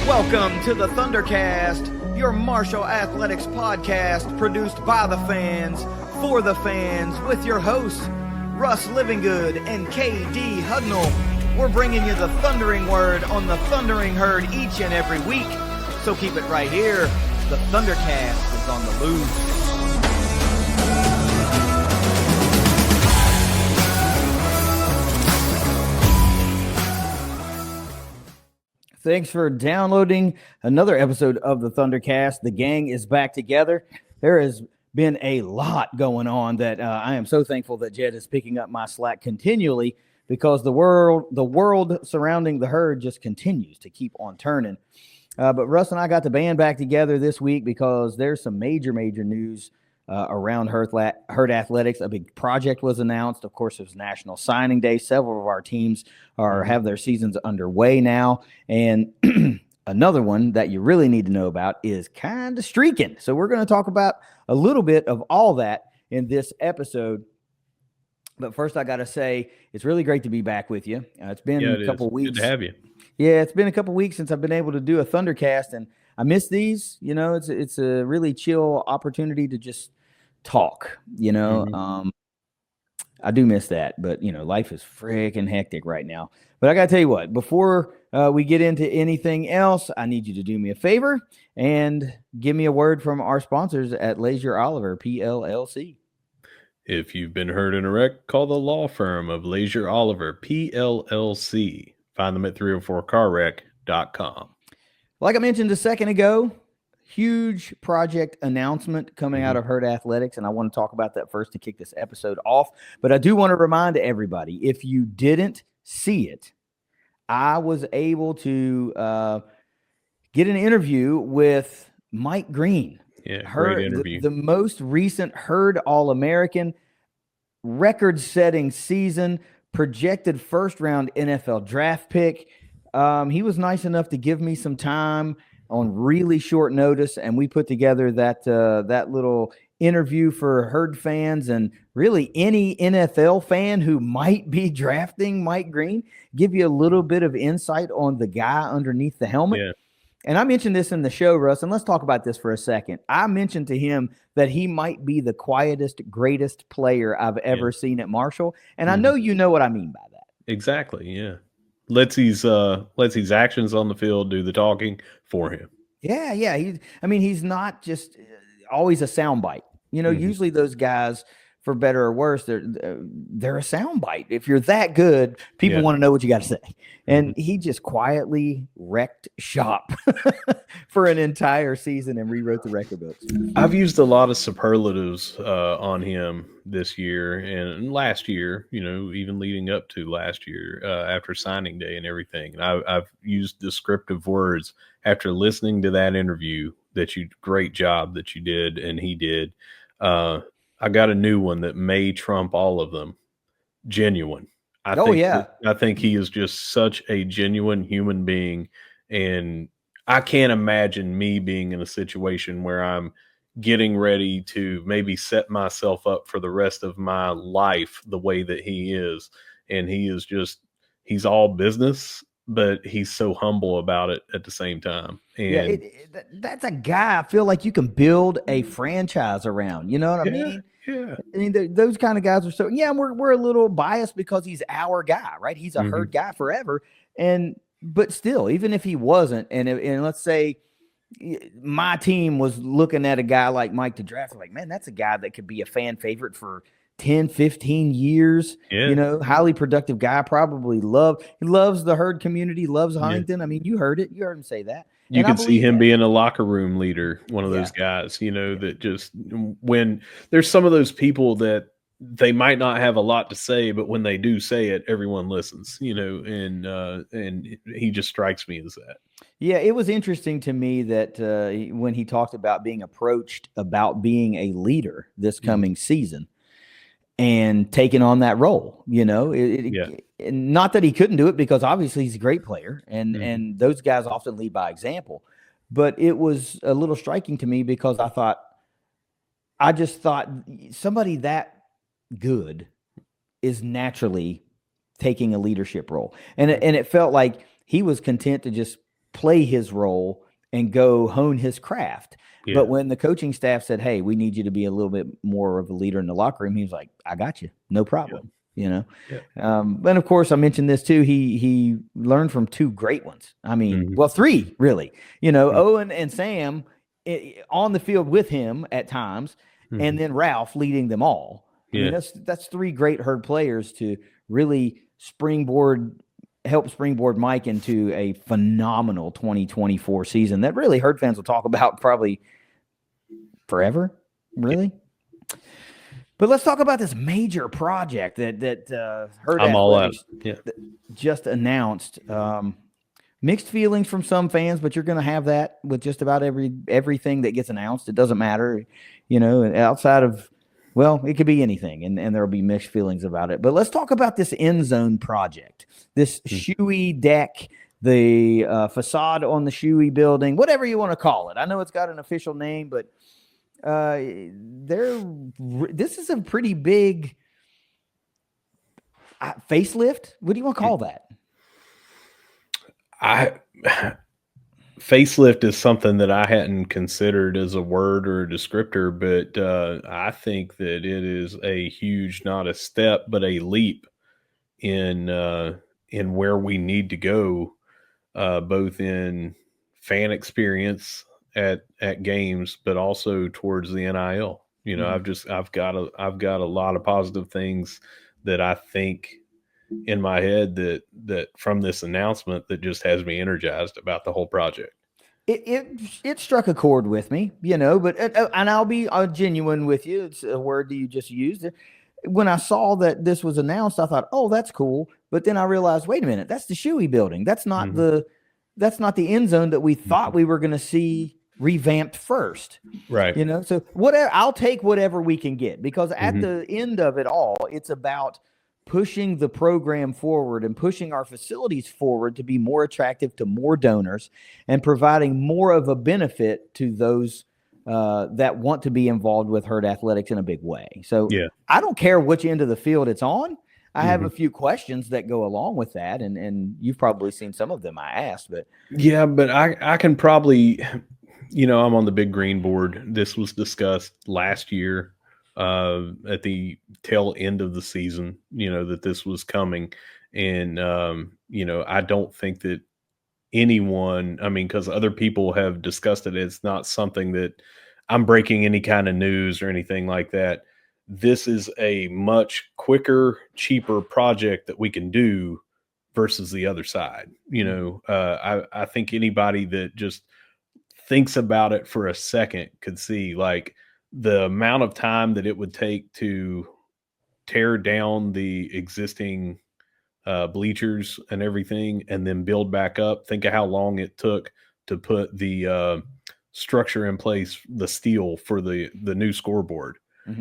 Welcome to the ThunderCast, your Marshall Athletics podcast produced by the fans, for the fans, with your hosts, Russ Livingood and KD Hugnall. We're bringing you the thundering word on the thundering herd each and every week, so keep it right here. The ThunderCast is on the loose. Thanks for downloading another episode of the ThunderCast. The gang is back together. There has been a lot going on that I am so thankful that Jed is picking up my slack continually, because the world surrounding the herd just continues to keep on turning. But Russ and I got the band back together this week because there's some major news around herd athletics. A big project was announced. Of course, it was National Signing Day. Several of our teams have their seasons underway now. And another one that you really need to know about is kind of streaking. So we're going to talk about a little bit of all that in this episode. But first, I got to say, it's really great to be back with you. It's been a couple weeks. Good to have you. Yeah, it's been a couple weeks since I've been able to do a ThunderCast, and I miss these. You know, it's a really chill opportunity to just talk. You know, I do miss that, but you know, life is freaking hectic right now. But I got to tell you what, before we get into anything else, I need you to do me a favor and give me a word from our sponsors at Leasure Oliver PLLC. If you've been hurt in a wreck, call the law firm of Leasure Oliver PLLC. Find them at 304carwreck.com. Like I mentioned a second ago, huge project announcement coming out of Herd Athletics, and I want to talk about that first to kick this episode off. But I do want to remind everybody, if you didn't see it, I was able to get an interview with Mike Green. Yeah, great interview. The most recent Herd All-American, record-setting season, projected first-round NFL draft pick. He was nice enough to give me some time on really short notice, and we put together that little interview for Herd fans and really any NFL fan who might be drafting Mike Green, give you a little bit of insight on the guy underneath the helmet. Yeah. And I mentioned this in the show, Russ, and let's talk about this for a second. I mentioned to him that he might be the quietest, greatest player I've ever seen at Marshall, and I know you know what I mean by that. Exactly, yeah. Lets his actions on the field do the talking for him. Yeah. He's not just always a soundbite. You know, usually those guys, for better or worse, they're a soundbite. If you're that good, people want to know what you got to say. And he just quietly wrecked shop for an entire season and rewrote the record books. I've used a lot of superlatives on him this year and last year, you know, even leading up to last year after signing day and everything. And I've used descriptive words after listening to that interview great job that you did and he did. I got a new one that may trump all of them. Genuine. I think he is just such a genuine human being. And I can't imagine me being in a situation where I'm getting ready to maybe set myself up for the rest of my life the way that he is. And he's all business, but he's so humble about it at the same time. And that's a guy I feel like you can build a franchise around. You know what I mean? Yeah. I mean, those kind of guys are so, we're a little biased because he's our guy, right? He's a herd guy forever. But still, even if he wasn't, and let's say my team was looking at a guy like Mike to draft, like, man, that's a guy that could be a fan favorite for 10, 15 years, you know, highly productive guy, probably loves the herd community, loves Huntington. I mean, you heard him say that. You can see him being a locker room leader, one of those guys, you know, that just when there's some of those people that they might not have a lot to say, but when they do say it, everyone listens, you know, and he just strikes me as that. Yeah, it was interesting to me that when he talked about being approached about being a leader this coming season, and taking on that role, you know, not that he couldn't do it, because obviously he's a great player and those guys often lead by example, but it was a little striking to me because I just thought somebody that good is naturally taking a leadership role. And it felt like he was content to just play his role and go hone his craft. Yeah. But when the coaching staff said, "Hey, we need you to be a little bit more of a leader in the locker room," he was like, "I got you, no problem." Yeah. And of course, I mentioned this too. He learned from two great ones. I mean, well, three really. Owen and Sam on the field with him at times, and then Ralph leading them all. I mean, that's three great herd players to really help springboard Mike into a phenomenal 2024 season that really herd fans will talk about probably forever, really. But let's talk about this major project that Herd Athletics just announced. Mixed feelings from some fans, but you're going to have that with just about everything that gets announced. It doesn't matter, outside of, well, it could be anything, and there will be mixed feelings about it. But let's talk about this end zone project, this Shoey deck, the facade on the Shoey building, whatever you want to call it. I know it's got an official name, but this is a pretty big facelift. What do you want to call that? Facelift is something that I hadn't considered as a word or a descriptor, but I think that it is a huge, not a step, but a leap in where we need to go, both in fan experience at games, but also towards the NIL. I've got a lot of positive things that I think in my head that from this announcement that just has me energized about the whole project. It struck a chord with me, but and I'll be genuine with you. It's a word that you just used. When I saw that this was announced, I thought, oh, that's cool. But then I realized, wait a minute, that's the Shoey building. That's not the end zone that we thought we were going to see revamped first. Right. So whatever, I'll take whatever we can get, because at the end of it all, it's about pushing the program forward and pushing our facilities forward to be more attractive to more donors and providing more of a benefit to those that want to be involved with herd athletics in a big way. So I don't care which end of the field it's on. I have a few questions that go along with that, and you've probably seen some of them I asked. But but I can probably, I'm on the Big Green board. This was discussed last year at the tail end of the season, that this was coming. And, I don't think that anyone, because other people have discussed it. It's not something that I'm breaking any kind of news or anything like that. This is a much quicker, cheaper project that we can do versus the other side. I think anybody that just thinks about it for a second could see like the amount of time that it would take to tear down the existing bleachers and everything and then build back up. Think of how long it took to put the structure in place, the steel for the new scoreboard.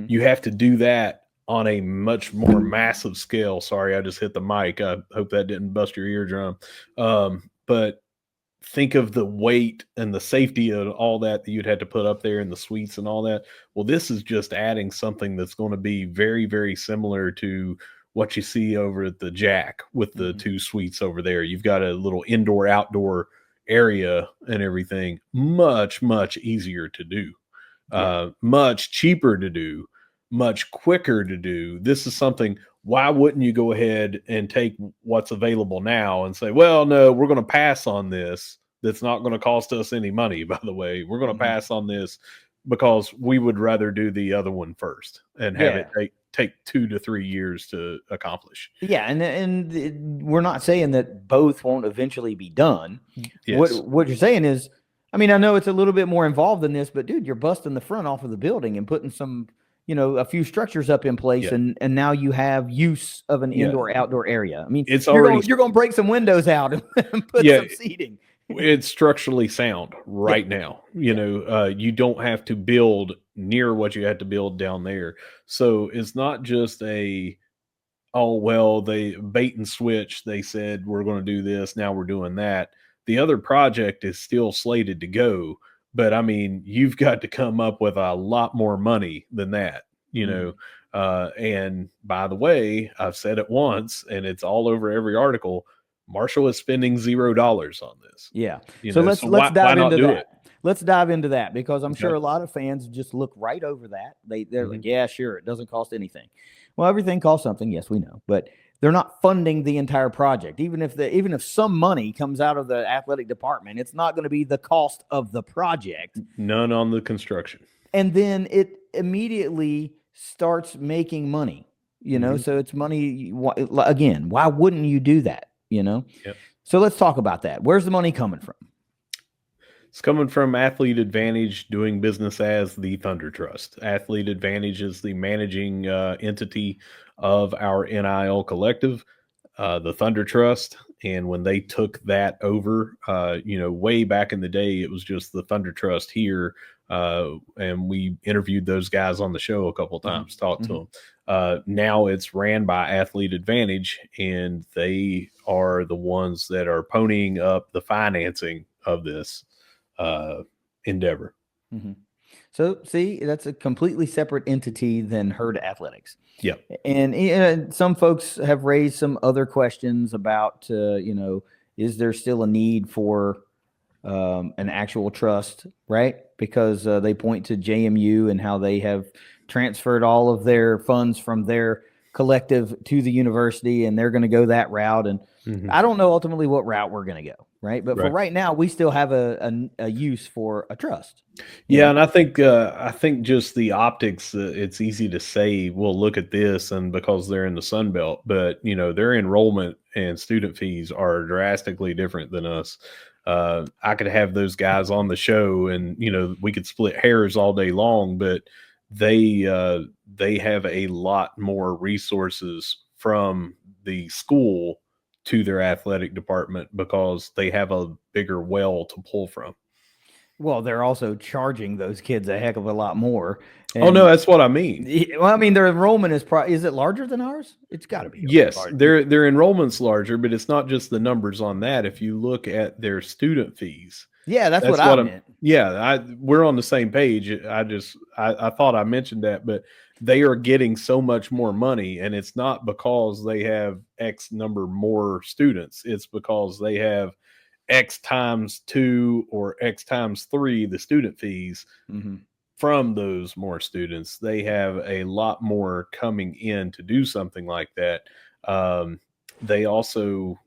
You have to do that on a much more massive scale. Sorry, I just hit the mic. I hope that didn't bust your eardrum. But think of the weight and the safety of all that you'd had to put up there in the suites and all that. Well, this is just adding something that's going to be very, very similar to what you see over at the Jack with the two suites over there. You've got a little indoor, outdoor area and everything. Much, much easier to do. Much cheaper to do. Much quicker to do. This is something. Why wouldn't you go ahead and take what's available now and say, well, no, we're going to pass on this. That's not going to cost us any money, by the way. We're going to pass on this because we would rather do the other one first and have it take 2 to 3 years to accomplish. Yeah, and we're not saying that both won't eventually be done. Yes. What you're saying is, I know it's a little bit more involved than this, but dude, you're busting the front off of the building and putting some, a few structures up in place, and now you have use of an indoor outdoor area. It's you're going to break some windows out and put some seating. It's structurally sound right now. You don't have to build near what you had to build down there. So it's not just they bait and switch. They said, we're going to do this. Now we're doing that. The other project is still slated to go. But you've got to come up with a lot more money than that, and by the way, I've said it once and it's all over every article. Marshall is spending $0 on this. Yeah. You So know, let's why dive not into do that. it? Let's dive into that because I'm sure Okay. a lot of fans just look right over that. They're Mhm. like, yeah, sure, it doesn't cost anything. Well, everything costs something. Yes, we know, but they're not funding the entire project. Even if some money comes out of the athletic department, it's not going to be the cost of the project. None on the construction. And then it immediately starts making money. So it's money again. Why wouldn't you do that? Yep. So let's talk about that. Where's the money coming from? It's coming from Athlete Advantage doing business as the Thunder Trust. Athlete Advantage is the managing entity of our NIL collective, the Thunder Trust. And when they took that over, way back in the day, it was just the Thunder Trust here. And we interviewed those guys on the show a couple of times, talked to them. Now it's ran by Athlete Advantage, and they are the ones that are ponying up the financing of this endeavor. So see, that's a completely separate entity than Herd Athletics. Yeah. And some folks have raised some other questions about, is there still a need for an actual trust, right? Because they point to JMU and how they have transferred all of their funds from their collective to the university, and they're going to go that route. And I don't know ultimately what route we're going to go, right? But for right now, we still have a use for a trust. Yeah, and I think just the optics. It's easy to say, well, look at this, and because they're in the Sun Belt, but their enrollment and student fees are drastically different than us. I could have those guys on the show, and we could split hairs all day long, but they have a lot more resources from the school to their athletic department because they have a bigger well to pull from. Well, they're also charging those kids a heck of a lot more. Oh no, that's what I mean. Well, I mean, their enrollment is it larger than ours? It's got to be. Yes, their enrollment's larger, but it's not just the numbers on that. If you look at their student fees, yeah, that's what I meant. Yeah, we're on the same page. I thought I mentioned that, but they are getting so much more money, and it's not because they have X number more students. It's because they have X times 2 or X times 3 the student fees from those more students. They have a lot more coming in to do something like that. They also,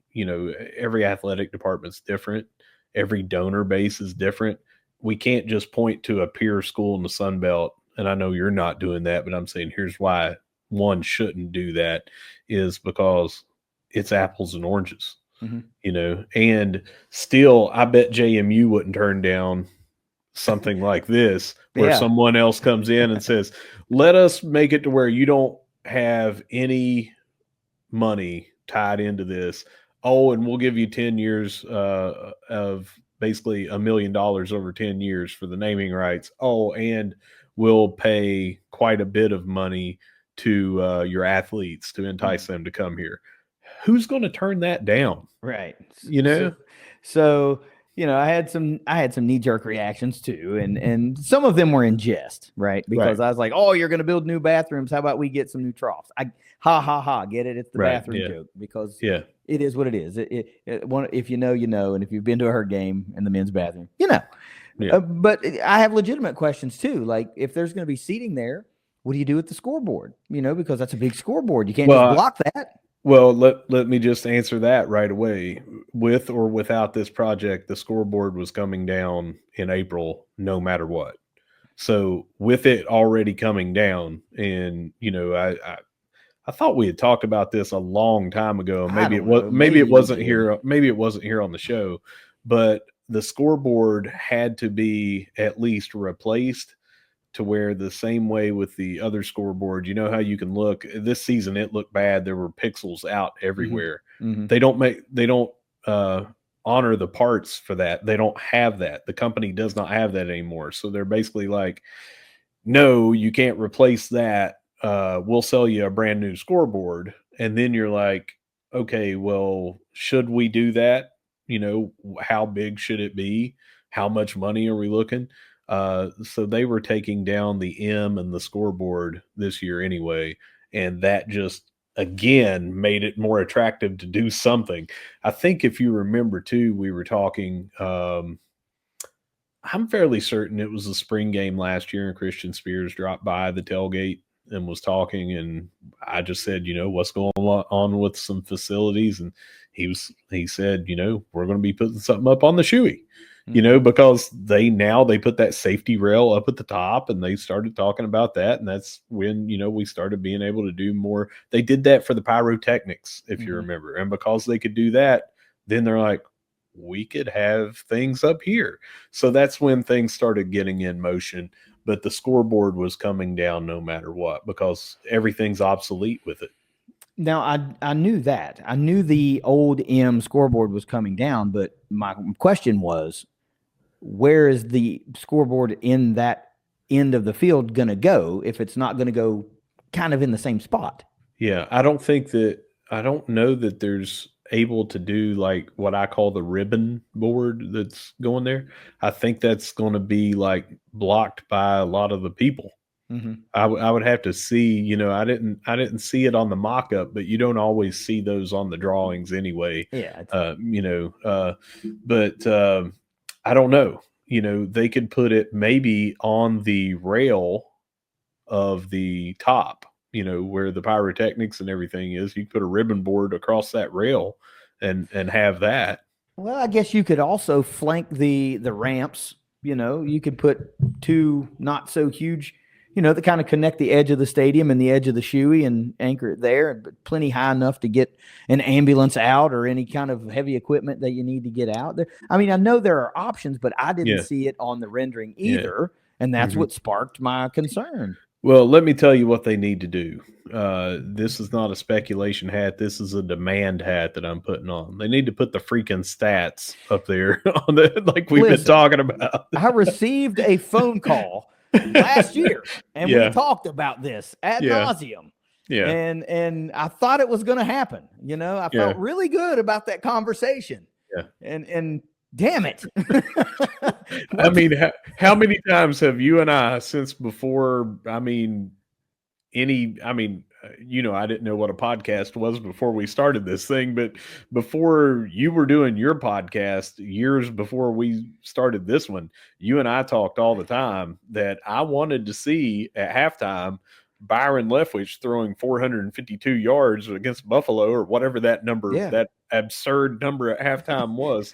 every athletic department's different. Every donor base is different. We can't just point to a peer school in the Sun Belt. And I know you're not doing that, but I'm saying here's why one shouldn't do that is because it's apples and oranges. And still, I bet JMU wouldn't turn down something like this where someone else comes in and says, let us make it to where you don't have any money tied into this. Oh, and we'll give you 10 years of basically $1 million over 10 years for the naming rights. Oh, and we'll pay quite a bit of money to your athletes to entice them to come here. Who's going to turn that down? Right. So I had some knee-jerk reactions too, and some of them were in jest, right? Because I was like, "Oh, you're going to build new bathrooms. How about we get some new troughs?" Get it? It's the bathroom joke because it is what it is. If you know, and if you've been to a Herd game in the men's bathroom, but I have legitimate questions too. Like if there's going to be seating there, what do you do with the scoreboard? Because that's a big scoreboard. You can't just block that. Well, let me just answer that right away. With or without this project, the scoreboard was coming down in April, no matter what. So with it already coming down, and I thought we had talked about this a long time ago. Maybe it wasn't here. Maybe it wasn't here on the show, but the scoreboard had to be at least replaced to where the same way with the other scoreboard, how you can look this season, it looked bad. There were pixels out everywhere. They don't honor the parts for that. They don't have that. The company does not have that anymore. So they're basically like, no, you can't replace that. We'll sell you a brand new scoreboard. And then you're like, okay, well, should we do that? How big should it be? How much money are we looking? So they were taking down the M and the scoreboard this year anyway. And that just again made it more attractive to do something. I think if you remember too, we were talking. I'm fairly certain it was the spring game last year, and Christian Spears dropped by the tailgate and was talking, and I just said, what's going on with some facilities, and he said, we're going to be putting something up on the shoey. Because they put that safety rail up at the top, and they started talking about that. And that's when, we started being able to do more. They did that for the pyrotechnics, if you remember. And because they could do that, then they're like, we could have things up here. So that's when things started getting in motion. But the scoreboard was coming down no matter what, because everything's obsolete with it. Now, I knew that. I knew the old M scoreboard was coming down, but my question was, where is the scoreboard in that end of the field going to go if it's not going to go kind of in the same spot? Yeah, I don't know that there's able to do like what I call the ribbon board that's going there. I think that's going to be like blocked by a lot of the people. I would have to see, I didn't see it on the mock-up, but you don't always see those on the drawings anyway. Yeah. But I don't know, they could put it maybe on the rail of the top, where the pyrotechnics and everything is. You put a ribbon board across that rail and have that. Well, I guess you could also flank the ramps. You could put two not so huge, that kind of connect the edge of the stadium and the edge of the shoey and anchor it there, but plenty high enough to get an ambulance out or any kind of heavy equipment that you need to get out there. I mean, I know there are options, but I didn't see it on the rendering either. And that's what sparked my concern. Well, let me tell you what they need to do. This is not a speculation hat. This is a demand hat that I'm putting on. They need to put the freaking stats up there on like we've been talking about. I received a phone call last year, and we talked about this ad nauseum. Yeah. And I thought it was going to happen. I felt really good about that conversation. Yeah. And damn it. I mean, how many times have you and I, since before, I didn't know what a podcast was before we started this thing, but before you were doing your podcast years before we started this one, you and I talked all the time that I wanted to see at halftime Byron Leftwich throwing 452 yards against Buffalo or whatever that number, that absurd number at halftime was.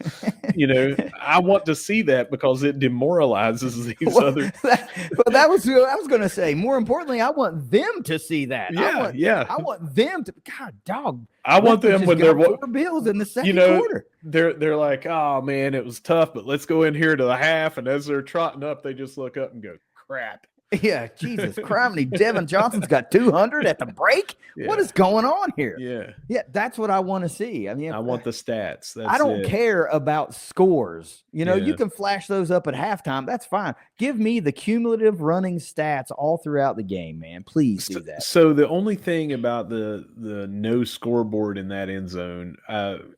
I want to see that because it demoralizes these other. But that was what I was going to say. More importantly, I want them to see that. I want them to. God, dog. I want them when they're 4 bills in the second quarter. They're like, oh man, it was tough, but let's go in here to the half. And as they're trotting up, they just look up and go, crap. Yeah, Jesus criminy, Devin Johnson's got 200 at the break. Yeah. What is going on here? Yeah, that's what I want to see. I mean, I want the stats. I don't care about scores. You can flash those up at halftime. That's fine. Give me the cumulative running stats all throughout the game, man. Please do that. So the only thing about the no scoreboard in that end zone,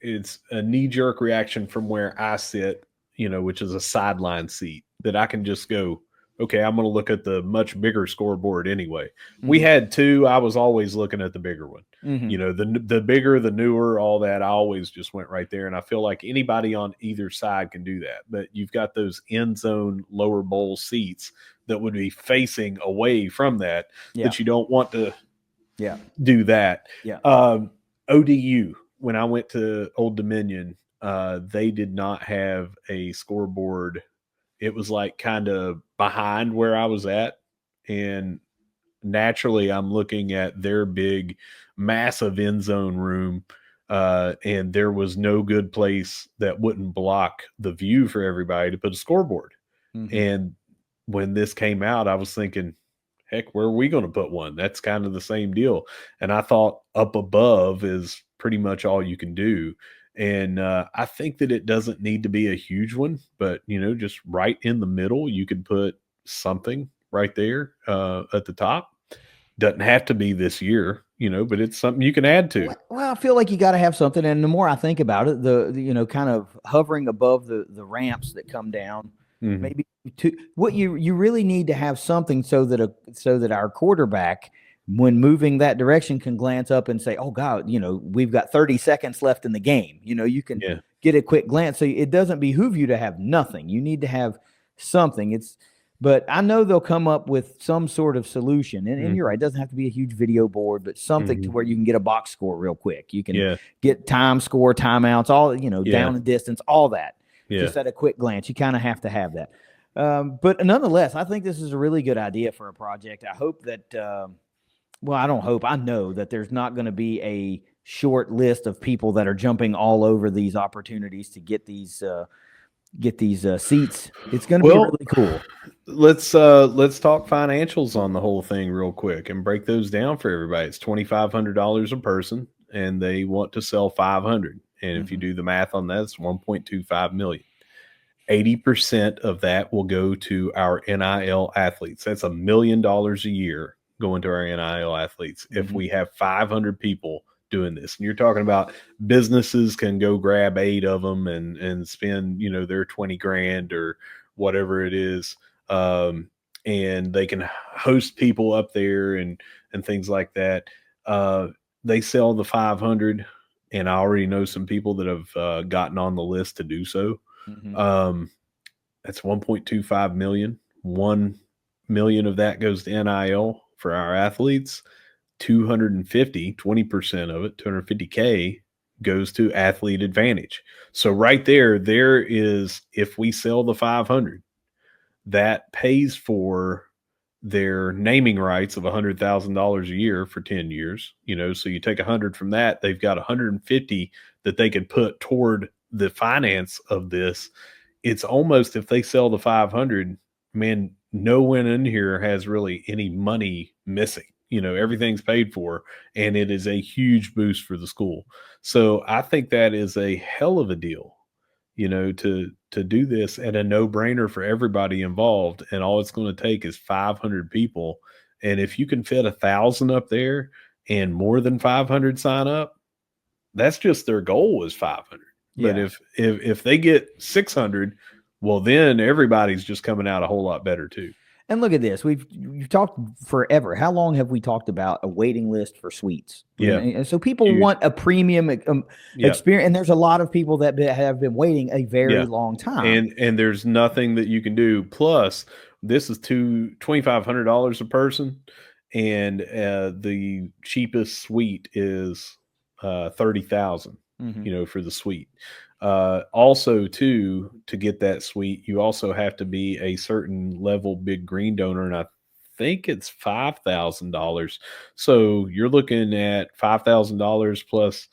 it's a knee-jerk reaction from where I sit, which is a sideline seat that I can just go, okay, I'm going to look at the much bigger scoreboard anyway. We had 2. I was always looking at the bigger one. The bigger, the newer, all that. I always just went right there. And I feel like anybody on either side can do that. But you've got those end zone lower bowl seats that would be facing away from that, that you don't want to do that. ODU, when I went to Old Dominion, they did not have a scoreboard. It was like kind of behind where I was at. And naturally, I'm looking at their big, massive end zone room. And there was no good place that wouldn't block the view for everybody to put a scoreboard. And when this came out, I was thinking, heck, where are we going to put one? That's kind of the same deal. And I thought up above is pretty much all you can do. And I think that it doesn't need to be a huge one, but, just right in the middle, you could put something right there at the top. Doesn't have to be this year, but it's something you can add to. Well, I feel like you got to have something. And the more I think about it, the kind of hovering above the ramps that come down, maybe what you really need to have something so that our quarterback when moving that direction, can glance up and say, oh God, we've got 30 seconds left in the game. You can get a quick glance. So it doesn't behoove you to have nothing. You need to have something. But I know they'll come up with some sort of solution. And you're right, it doesn't have to be a huge video board, but something to where you can get a box score real quick. You can get time score, timeouts, all, down and distance, all that. Just at a quick glance. You kind of have to have that. But nonetheless, I think this is a really good idea for a project. I hope that, I don't hope. I know that there's not going to be a short list of people that are jumping all over these opportunities to get these seats. It's going to be really cool. Let's talk financials on the whole thing real quick and break those down for everybody. It's $2,500 a person, and they want to sell 500. And if you do the math on that, it's 1.25 million. 80% of that will go to our NIL athletes. That's $1 million a year going to our NIL athletes. If we have 500 people doing this, and you're talking about businesses can go grab 8 of them and spend, their 20 grand or whatever it is. And they can host people up there and things like that. They sell the 500, and I already know some people that have gotten on the list to do so. That's 1.25 million. 1 million of that goes to NIL for our athletes. 20% of it, 250K goes to athlete advantage. So right there is, if we sell the 500, that pays for their naming rights of $100,000 a year for 10 years. So you take 100 from that, they've got 150 that they could put toward the finance of this. It's almost, if they sell the 500, man, no one in here has really any money missing. Everything's paid for, and it is a huge boost for the school. So I think that is a hell of a deal, to do this, and a no-brainer for everybody involved. And all it's going to take is 500 people. And if you can fit 1,000 up there and more than 500 sign up, that's just their goal is 500. But if they get 600, well, then everybody's just coming out a whole lot better too. And look at this. We've talked forever. How long have we talked about a waiting list for suites? And so people want a premium experience. And there's a lot of people that have been waiting a very long time. And there's nothing that you can do. Plus, this is $2,500 a person. And the cheapest suite is $30,000, for the suite. Also, to get that suite, you also have to be a certain level big green donor, and I think it's $5,000. So you're looking at $5,000 plus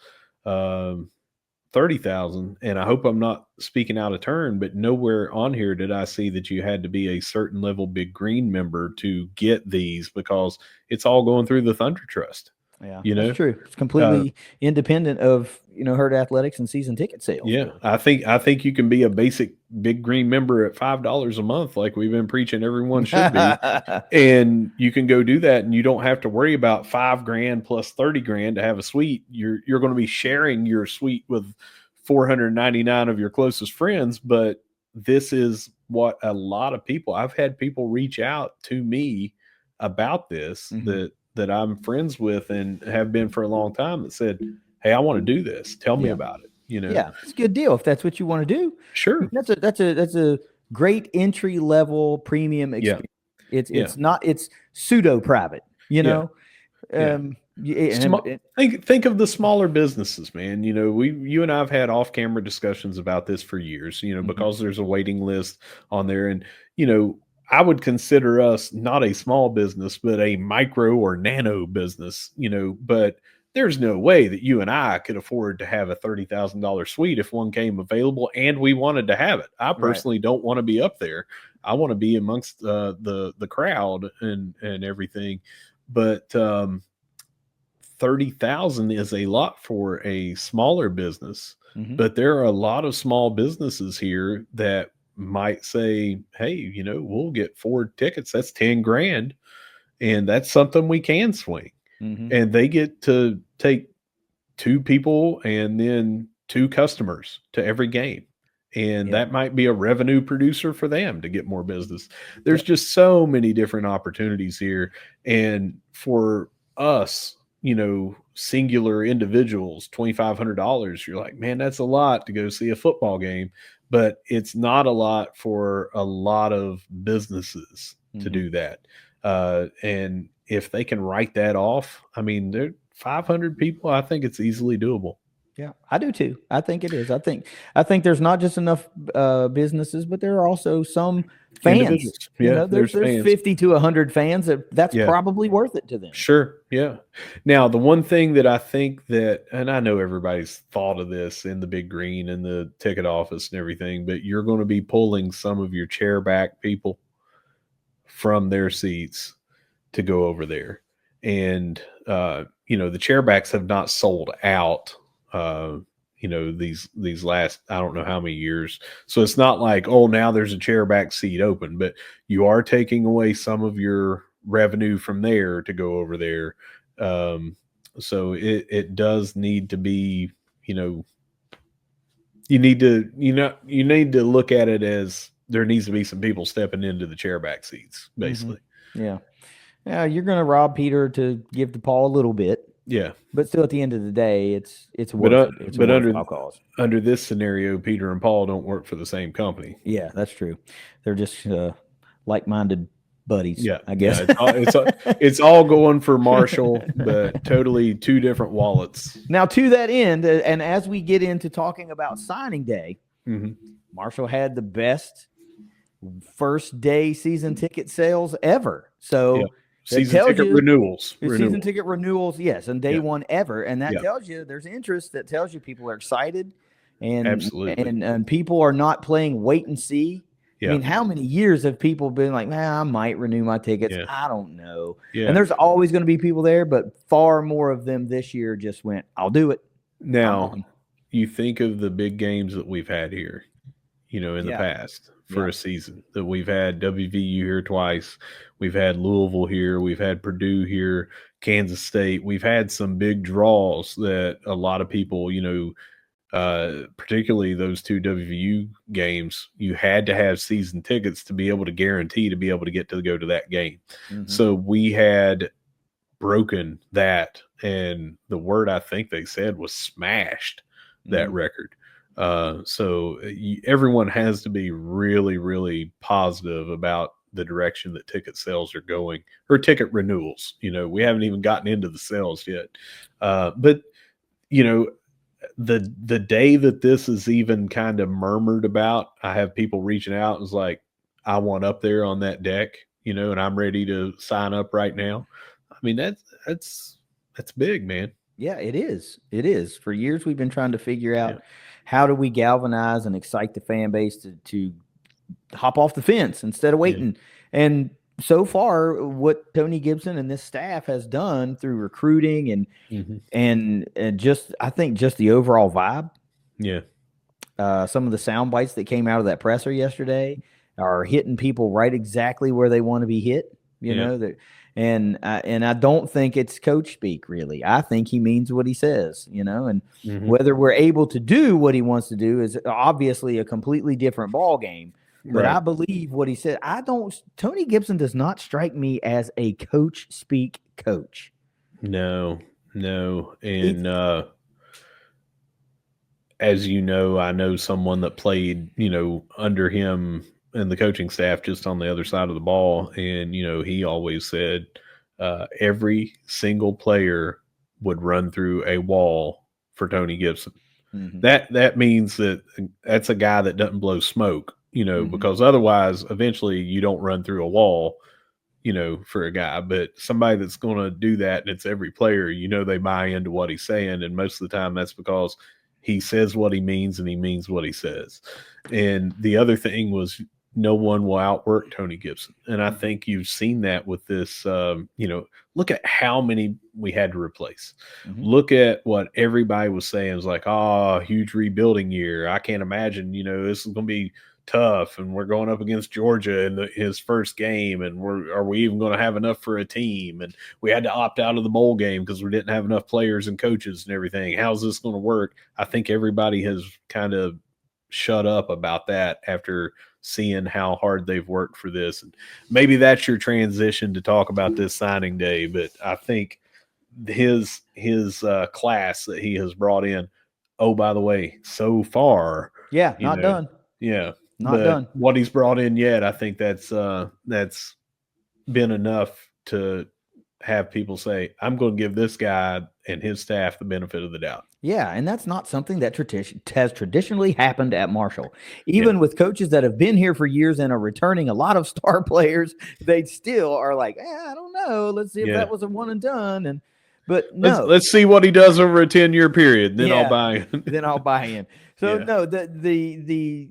$30,000. And I hope I'm not speaking out of turn, but nowhere on here did I see that you had to be a certain level big green member to get these, because it's all going through the Thunder Trust. Yeah, that's true. It's completely independent of Herd Athletics and season ticket sales. Yeah, I think you can be a basic big green member at $5 a month, like we've been preaching everyone should be, and you can go do that, and you don't have to worry about $5 grand plus 30 grand to have a suite. You're going to be sharing your suite with 499 of your closest friends, but this is what a lot of people. I've had people reach out to me about this that I'm friends with and have been for a long time, that said, hey, I want to do this. Tell me about it. Yeah, it's a good deal if that's what you want to do. Sure. That's a great entry level premium experience. It's not, it's pseudo private, think of the smaller businesses, man. You and I have had off camera discussions about this for years, because there's a waiting list on there. And, I would consider us not a small business, but a micro or nano business, but there's no way that you and I could afford to have a $30,000 suite if one came available and we wanted to have it. I personally don't want to be up there. I want to be amongst the crowd and everything. But 30,000 is a lot for a smaller business. But there are a lot of small businesses here that might say, hey, we'll get 4 tickets. That's 10 grand. And that's something we can swing. And they get to take 2 people and then 2 customers to every game. And that might be a revenue producer for them to get more business. There's just so many different opportunities here. And for us, singular individuals, $2,500, you're like, man, that's a lot to go see a football game. But it's not a lot for a lot of businesses to do that. And if they can write that off, I mean, they're 500 people. I think it's easily doable. Yeah, I do too. I think it is. I think there's not just enough businesses, but there are also some fans. Individuals. Yeah, there's fans. 50 to 100 fans that's probably worth it to them. Sure. Yeah. Now, the one thing that I think that, and I know everybody's thought of this in the Big Green and the ticket office and everything, but you're going to be pulling some of your chair back people from their seats to go over there. And, the chairbacks have not sold out, these last, I don't know how many years. So it's not like, oh, now there's a chairback seat open, but you are taking away some of your revenue from there to go over there. So it does need to be, you need to look at it as there needs to be some people stepping into the chairback seats, basically. Yeah. Yeah, you're going to rob Peter to give to Paul a little bit. Yeah, but still, at the end of the day, it's worth it. It's a worthwhile cause. Under this scenario, Peter and Paul don't work for the same company. Yeah, that's true. They're just like-minded buddies. Yeah, I guess it's all going for Marshall, but totally two different wallets. Now, to that end, and as we get into talking about signing day, Marshall had the best first day season ticket sales ever. So. Yeah. Season ticket renewals. Season ticket renewals, yes, and day one ever. And that tells you there's interest. That tells you people are excited. And absolutely. And people are not playing wait and see. Yeah. I mean, how many years have people been like, man, I might renew my tickets. Yeah. I don't know. Yeah. And there's always going to be people there, but far more of them this year just went, I'll do it. Now, you think of the big games that we've had here, in the past for a season, that we've had WVU here twice. We've had Louisville here. We've had Purdue here, Kansas State. We've had some big draws that a lot of people, particularly those two WVU games, you had to have season tickets to be able to guarantee to be able to get to go to that game. So we had broken that. And the word I think they said was smashed that record. So everyone has to be really, really positive about the direction that ticket sales are going, or ticket renewals. We haven't even gotten into the sales yet. But the day that this is even kind of murmured about, I have people reaching out and it's like, I want up there on that deck, and I'm ready to sign up right now. I mean, that's big, man. Yeah, it is. It is. For years, we've been trying to figure out how do we galvanize and excite the fan base to hop off the fence instead of waiting. And so far, what Tony Gibson and this staff has done through recruiting and just, I think, just the overall vibe. Yeah. Some of the sound bites that came out of that presser yesterday are hitting people right exactly where they want to be hit. And I don't think it's coach speak, really. I think he means what he says, and whether we're able to do what he wants to do is obviously a completely different ball game. But I believe what he said. Tony Gibson does not strike me as a coach speak coach. No. And as you know, I know someone that played, under him and the coaching staff just on the other side of the ball. And, he always said every single player would run through a wall for Tony Gibson. That means that's a guy that doesn't blow smoke, because otherwise eventually you don't run through a wall, for a guy. But somebody that's going to do that, and it's every player, they buy into what he's saying. And most of the time that's because he says what he means and he means what he says. And the other thing was, no one will outwork Tony Gibson. And I think you've seen that with this, look at how many we had to replace. Look at what everybody was saying. It was like, huge rebuilding year. I can't imagine, this is going to be tough. And we're going up against Georgia in his first game. And are we even going to have enough for a team? And we had to opt out of the bowl game because we didn't have enough players and coaches and everything. How's this going to work? I think everybody has kind of shut up about that after seeing how hard they've worked for this. And maybe that's your transition to talk about this signing day. But I think his class that he has brought in. Oh, by the way, so far, Yeah, you not know, done. yeah, Not but done. what he's brought in yet, I think that's been enough to have people say, I'm going to give this guy and his staff the benefit of the doubt. Yeah, and that's not something that has traditionally happened at Marshall. Yeah. Even with coaches that have been here for years and are returning a lot of star players, they still are like, I don't know. Let's see if that was a one and done. But no, let's see what he does over a 10-year period. Then I'll buy in. Then I'll buy in. So no, the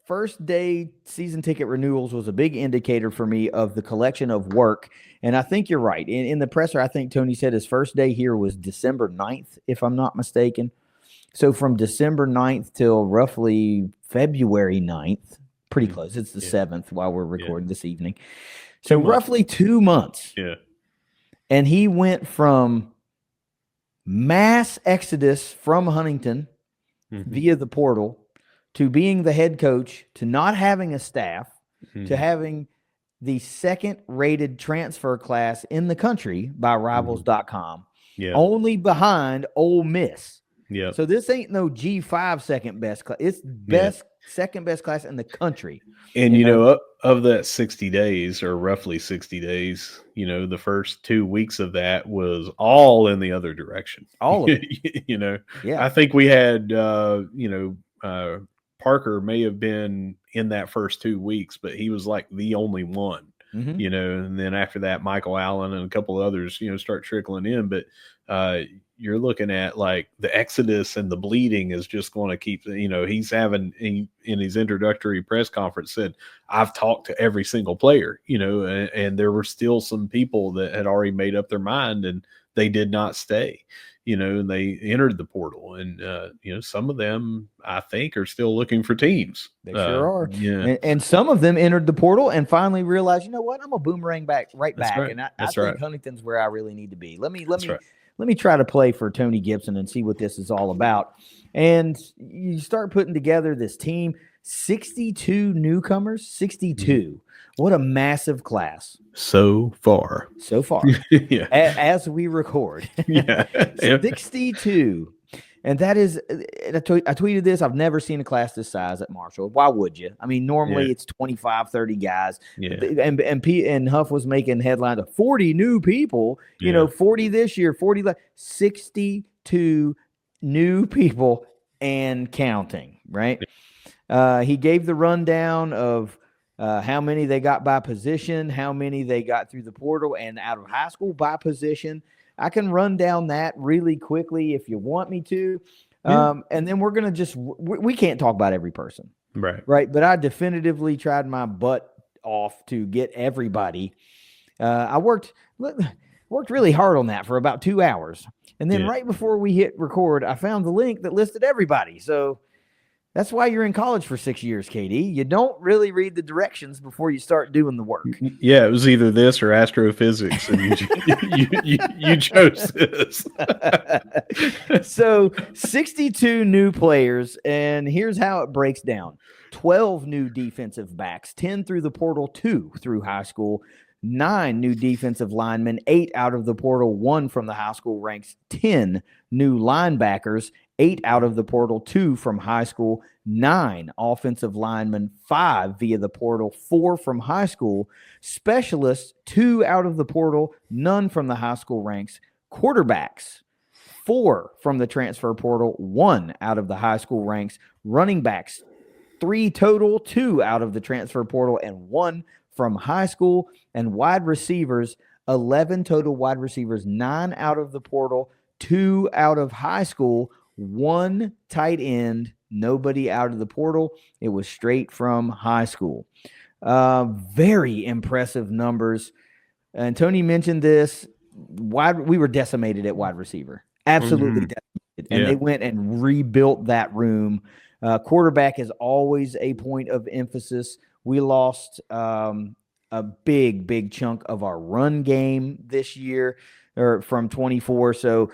first day season ticket renewals was a big indicator for me of the collection of work. And I think you're right. In the presser, I think Tony said his first day here was December 9th, if I'm not mistaken. So from December 9th till roughly February 9th, pretty close. It's the 7th while we're recording this evening. So roughly 2 months. Yeah. And he went from mass exodus from Huntington via the portal to being the head coach, to not having a staff, to having the second rated transfer class in the country by rivals.com, only behind Ole Miss. Yeah. So this ain't no G5 second best class. It's second best class in the country. And, of that 60 days or roughly 60 days, the first 2 weeks of that was all in the other direction. All of it. I think we had, Parker may have been in that first 2 weeks, but he was like the only one, and then after that, Michael Allen and a couple of others, start trickling in. But you're looking at like the exodus and the bleeding is just going to keep, he's having in his introductory press conference said, I've talked to every single player, and there were still some people that had already made up their mind and they did not stay. And they entered the portal, and some of them I think are still looking for teams. They sure are. Yeah, and some of them entered the portal and finally realized, you know what, I'm a boomerang back. Right. And I think Huntington's where I really need to be. Let me try to play for Tony Gibson and see what this is all about. And you start putting together this team, 62 newcomers, 62. What a massive class. So far. Yeah. As we record. 62. And that is, I tweeted this. I've never seen a class this size at Marshall. Why would you? I mean, normally it's 25, 30 guys. And Huff was making headlines of 40 new people, 40 this year, 40, 62 new people and counting, right? He gave the rundown of how many they got by position, how many they got through the portal and out of high school by position. I can run down that really quickly if you want me to. And then we're going to we can't talk about every person. Right. But I definitively tried my butt off to get everybody. I worked really hard on that for about 2 hours. And then right before we hit record, I found the link that listed everybody. So that's why you're in college for 6 years, KD. You don't really read the directions before you start doing the work. Yeah, it was either this or astrophysics, and you chose this. So 62 new players, and here's how it breaks down. 12 new defensive backs, 10 through the portal, 2 through high school, 9 new defensive linemen, 8 out of the portal, 1 from the high school ranks, 10 new linebackers, 8 out of the portal, 2 from high school, 9 offensive linemen, 5 via the portal, 4 from high school, specialists, 2 out of the portal, none from the high school ranks, quarterbacks, 4 from the transfer portal, 1 out of the high school ranks, running backs, 3 total, 2 out of the transfer portal, and 1 from high school, and wide receivers, 11 total wide receivers, 9 out of the portal, 2 out of high school, 1 tight end, nobody out of the portal. It was straight from high school. Very impressive numbers. And Tony mentioned this. We were decimated at wide receiver. Absolutely decimated. And they went and rebuilt that room. Quarterback is always a point of emphasis. We lost a big chunk of our run game this year, or from 24. So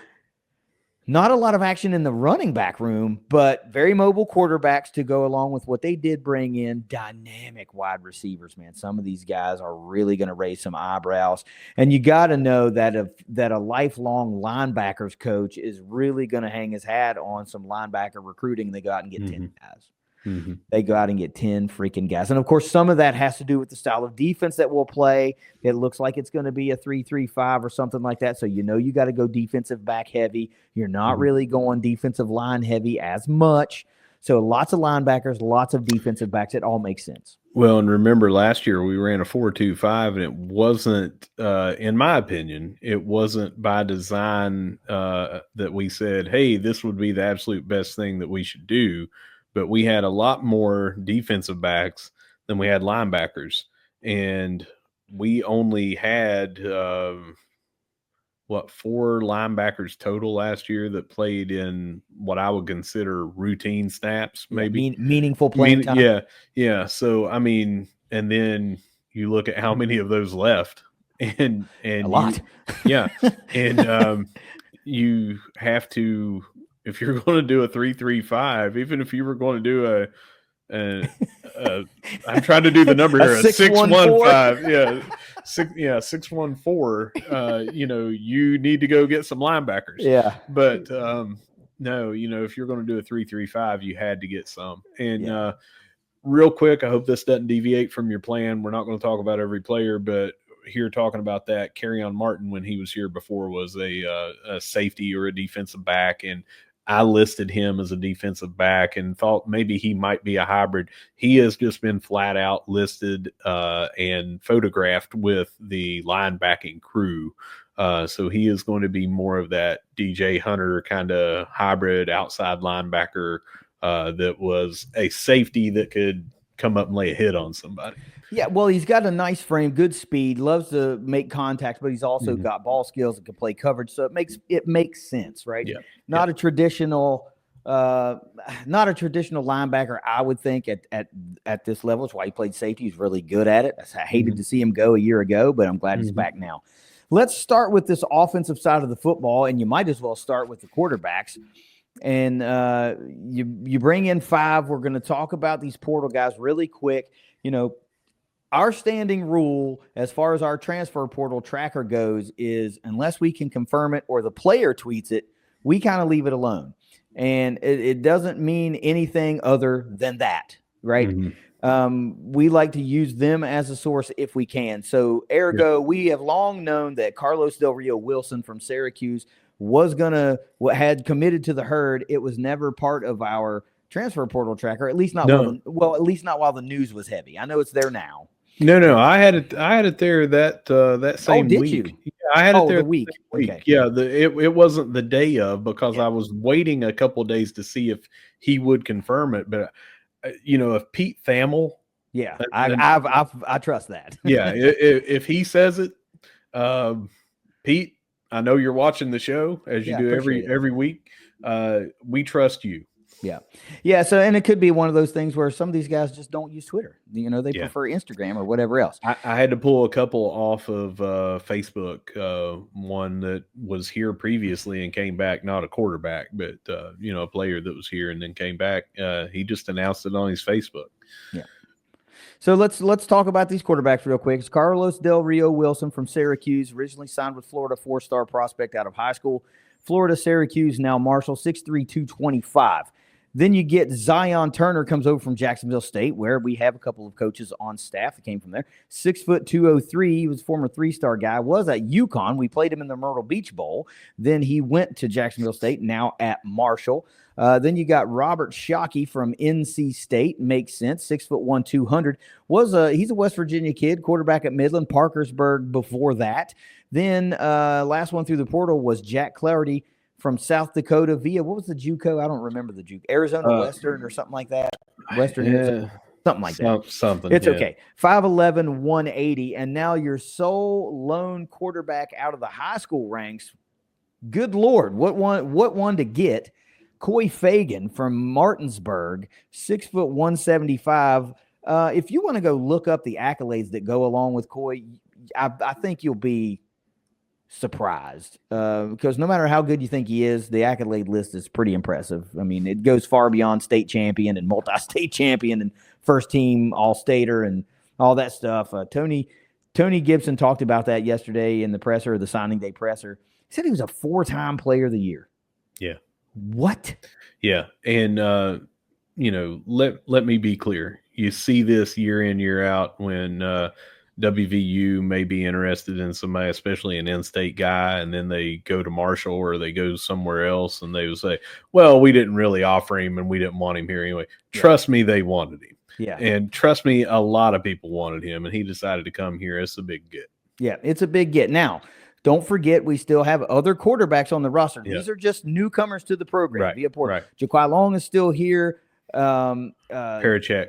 Not a lot of action in the running back room, but very mobile quarterbacks to go along with what they did bring in. Dynamic wide receivers, man. Some of these guys are really going to raise some eyebrows. And you got to know that a lifelong linebackers coach is really going to hang his hat on some linebacker recruiting. They go out and get 10 guys. They go out and get 10 freaking guys. And, of course, some of that has to do with the style of defense that we'll play. It looks like it's going to be a 3-3-5 or something like that. So you got to go defensive back heavy. You're not really going defensive line heavy as much. So lots of linebackers, lots of defensive backs. It all makes sense. Well, and remember last year we ran a 4-2-5, and it wasn't, in my opinion, it wasn't by design that we said, hey, this would be the absolute best thing that we should do. But we had a lot more defensive backs than we had linebackers. And we only had, 4 linebackers total last year that played in what I would consider routine snaps, maybe. Meaningful playing time. Yeah. So, I mean, and then you look at how many of those left. And a lot. And you have to, if you're going to do a 3-3-5, even if you were going to do I'm trying to do the number here, a 6-1-5, 6-1-4. You need to go get some linebackers. Yeah, but no, if you're going to do a 3-3-5, you had to get some. And real quick, I hope this doesn't deviate from your plan. We're not going to talk about every player, but here talking about that, Kerryon Martin, when he was here before, was a safety or a defensive back, and I listed him as a defensive back and thought maybe he might be a hybrid. He has just been flat out listed and photographed with the linebacking crew. So he is going to be more of that DJ Hunter kind of hybrid outside linebacker that was a safety that could come up and lay a hit on somebody. Yeah, well, he's got a nice frame, good speed, loves to make contact, but he's also got ball skills and can play coverage. So it makes sense, right? Yeah. Not a traditional linebacker, I would think at this level. It's why he played safety. He's really good at it. I hated to see him go a year ago, but I'm glad he's back now. Let's start with this offensive side of the football, and you might as well start with the quarterbacks. And you bring in 5. We're going to talk about these portal guys really quick. Our standing rule as far as our transfer portal tracker goes is unless we can confirm it or the player tweets it, we kind of leave it alone. And it doesn't mean anything other than that, right? We like to use them as a source if we can. So, ergo, we have long known that Carlos Del Rio Wilson from Syracuse had committed to the Herd. It was never part of our transfer portal tracker, at least not at least not while the news was heavy. I know it's there now. No, I had it there that same week. Did you? Yeah, I had it there the week. Okay. Yeah, it wasn't the day of because I was waiting a couple of days to see if he would confirm it. But if Pete Thamel, I trust that. if he says it, Pete, I know you're watching the show as you do every week. We trust you. Yeah. So, and it could be one of those things where some of these guys just don't use Twitter. They prefer Instagram or whatever else. I had to pull a couple off of Facebook. One that was here previously and came back, not a quarterback, but a player that was here and then came back. He just announced it on his Facebook. Yeah. So let's talk about these quarterbacks real quick. It's Carlos Del Rio Wilson from Syracuse, originally signed with Florida, 4-star prospect out of high school. Florida, Syracuse, now Marshall, 6'3", 225. Then you get Zion Turner, comes over from Jacksonville State, where we have a couple of coaches on staff that came from there. 6', 203. He was a former 3-star guy, was at UConn. We played him in the Myrtle Beach Bowl. Then he went to Jacksonville State, now at Marshall. Then you got Robert Shockey from NC State. Makes sense. 6'1", 200. He's a West Virginia kid, quarterback at Midland, Parkersburg before that. Then last one through the portal was Jack Clarity from South Dakota via, what was the JUCO? I don't remember the JUCO. Arizona Western or something like that. Western, something like that. Something. It's okay. 5'11", 180. And now your sole lone quarterback out of the high school ranks. Good Lord. What one to get? Coy Fagan from Martinsburg, 6', 175. If you want to go look up the accolades that go along with Coy, I think you'll be surprised because no matter how good you think he is, the accolade list is pretty impressive. I mean, it goes far beyond state champion and multi-state champion and first team all-stater and all that stuff. Tony Gibson talked about that yesterday in the presser, the signing day presser. He said he was a 4-time player of the year. Yeah. What? Yeah. And, let me be clear. You see this year in, year out when WVU may be interested in somebody, especially an in-state guy, and then they go to Marshall or they go somewhere else and they will say, well, we didn't really offer him and we didn't want him here anyway. Yeah. Trust me, they wanted him. Yeah. And trust me, a lot of people wanted him, and he decided to come here. It's a big get. Yeah, it's a big get. Now, don't forget, we still have other quarterbacks on the roster. Yeah. These are just newcomers to the program via portal. Right. Jaquai Long is still here. Colin Parachek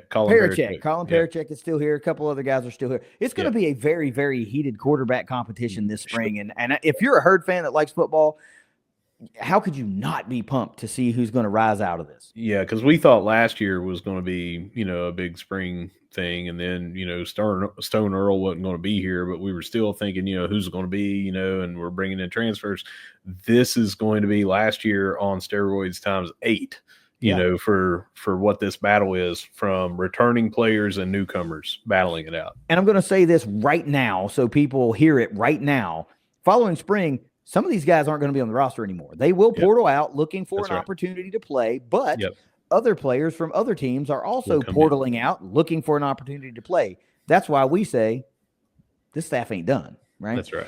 is still here. A couple other guys are still here. It's going to be a very, very heated quarterback competition this spring. And if you're a Herd fan that likes football, how could you not be pumped to see who's going to rise out of this? Yeah, because we thought last year was going to be, a big spring thing, and then, Stone Earl wasn't going to be here, but we were still thinking, who's going to be, and we're bringing in transfers. This is going to be last year on steroids times 8. For what this battle is, from returning players and newcomers battling it out. And I'm going to say this right now so people hear it right now. Following spring, some of these guys aren't going to be on the roster anymore. They will portal out looking for an opportunity to play, but other players from other teams are also portaling out looking for an opportunity to play. That's why we say this staff ain't done, right? That's right.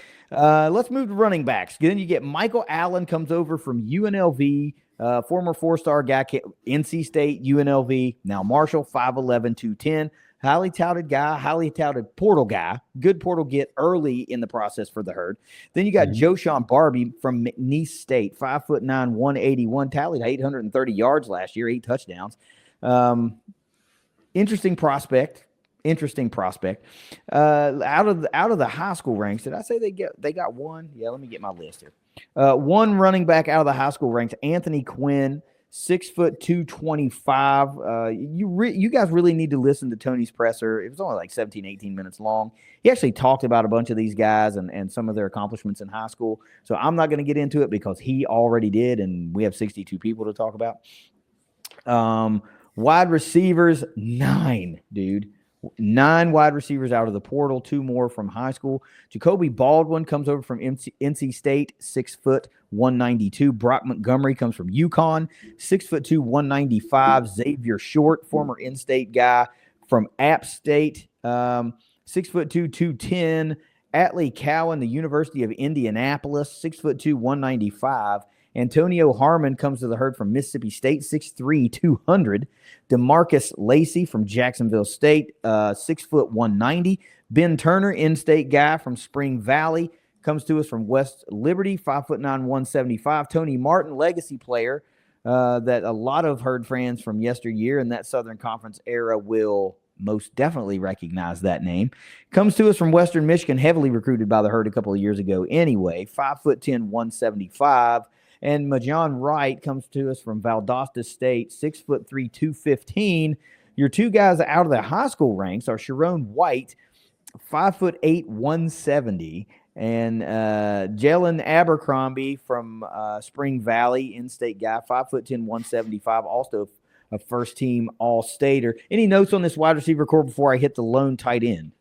Let's move to running backs. Then you get Michael Allen comes over from UNLV. Former 4-star guy, NC State, UNLV, now Marshall, 5'11", 210. Highly touted guy, highly touted portal guy. Good portal get early in the process for the Herd. Then you got Joshawn Barbie from McNeese State, 5'9", 181, tallied 830 yards last year, 8 touchdowns. Interesting prospect. Out of the high school ranks, did I say they got one? Yeah, let me get my list here. One running back out of the high school ranks, Anthony Quinn, 6'2", 225. You guys really need to listen to Tony's presser. It was only like 17, 18 minutes long. He actually talked about a bunch of these guys and some of their accomplishments in high school. So I'm not going to get into it because he already did, and we have 62 people to talk about. Wide receivers, 9, dude. 9 wide receivers out of the portal, 2 more from high school. Jacoby Baldwin comes over from NC State, 6 foot, 192. Brock Montgomery comes from UConn, 6'2", 195. Xavier Short, former in-state guy from App State, 6'2", 210. Atlee Cowan, the University of Indianapolis, 6'2", 195. Antonio Harmon comes to the Herd from Mississippi State, 6'3", 200. DeMarcus Lacey from Jacksonville State, 6 foot, 190. Ben Turner, in-state guy from Spring Valley, comes to us from West Liberty, 5'9", 175. Tony Martin, legacy player that a lot of Herd fans from yesteryear in that Southern Conference era will most definitely recognize that name. Comes to us from Western Michigan, heavily recruited by the Herd a couple of years ago anyway, 5'10", 175. And Majon Wright comes to us from Valdosta State, 6'3", 215. Your 2 guys out of the high school ranks are Sharon White, 5'8", 170, and Jalen Abercrombie from Spring Valley, in-state guy, 5'10", 175, also a first-team All-Stater. Any notes on this wide receiver core before I hit the lone tight end?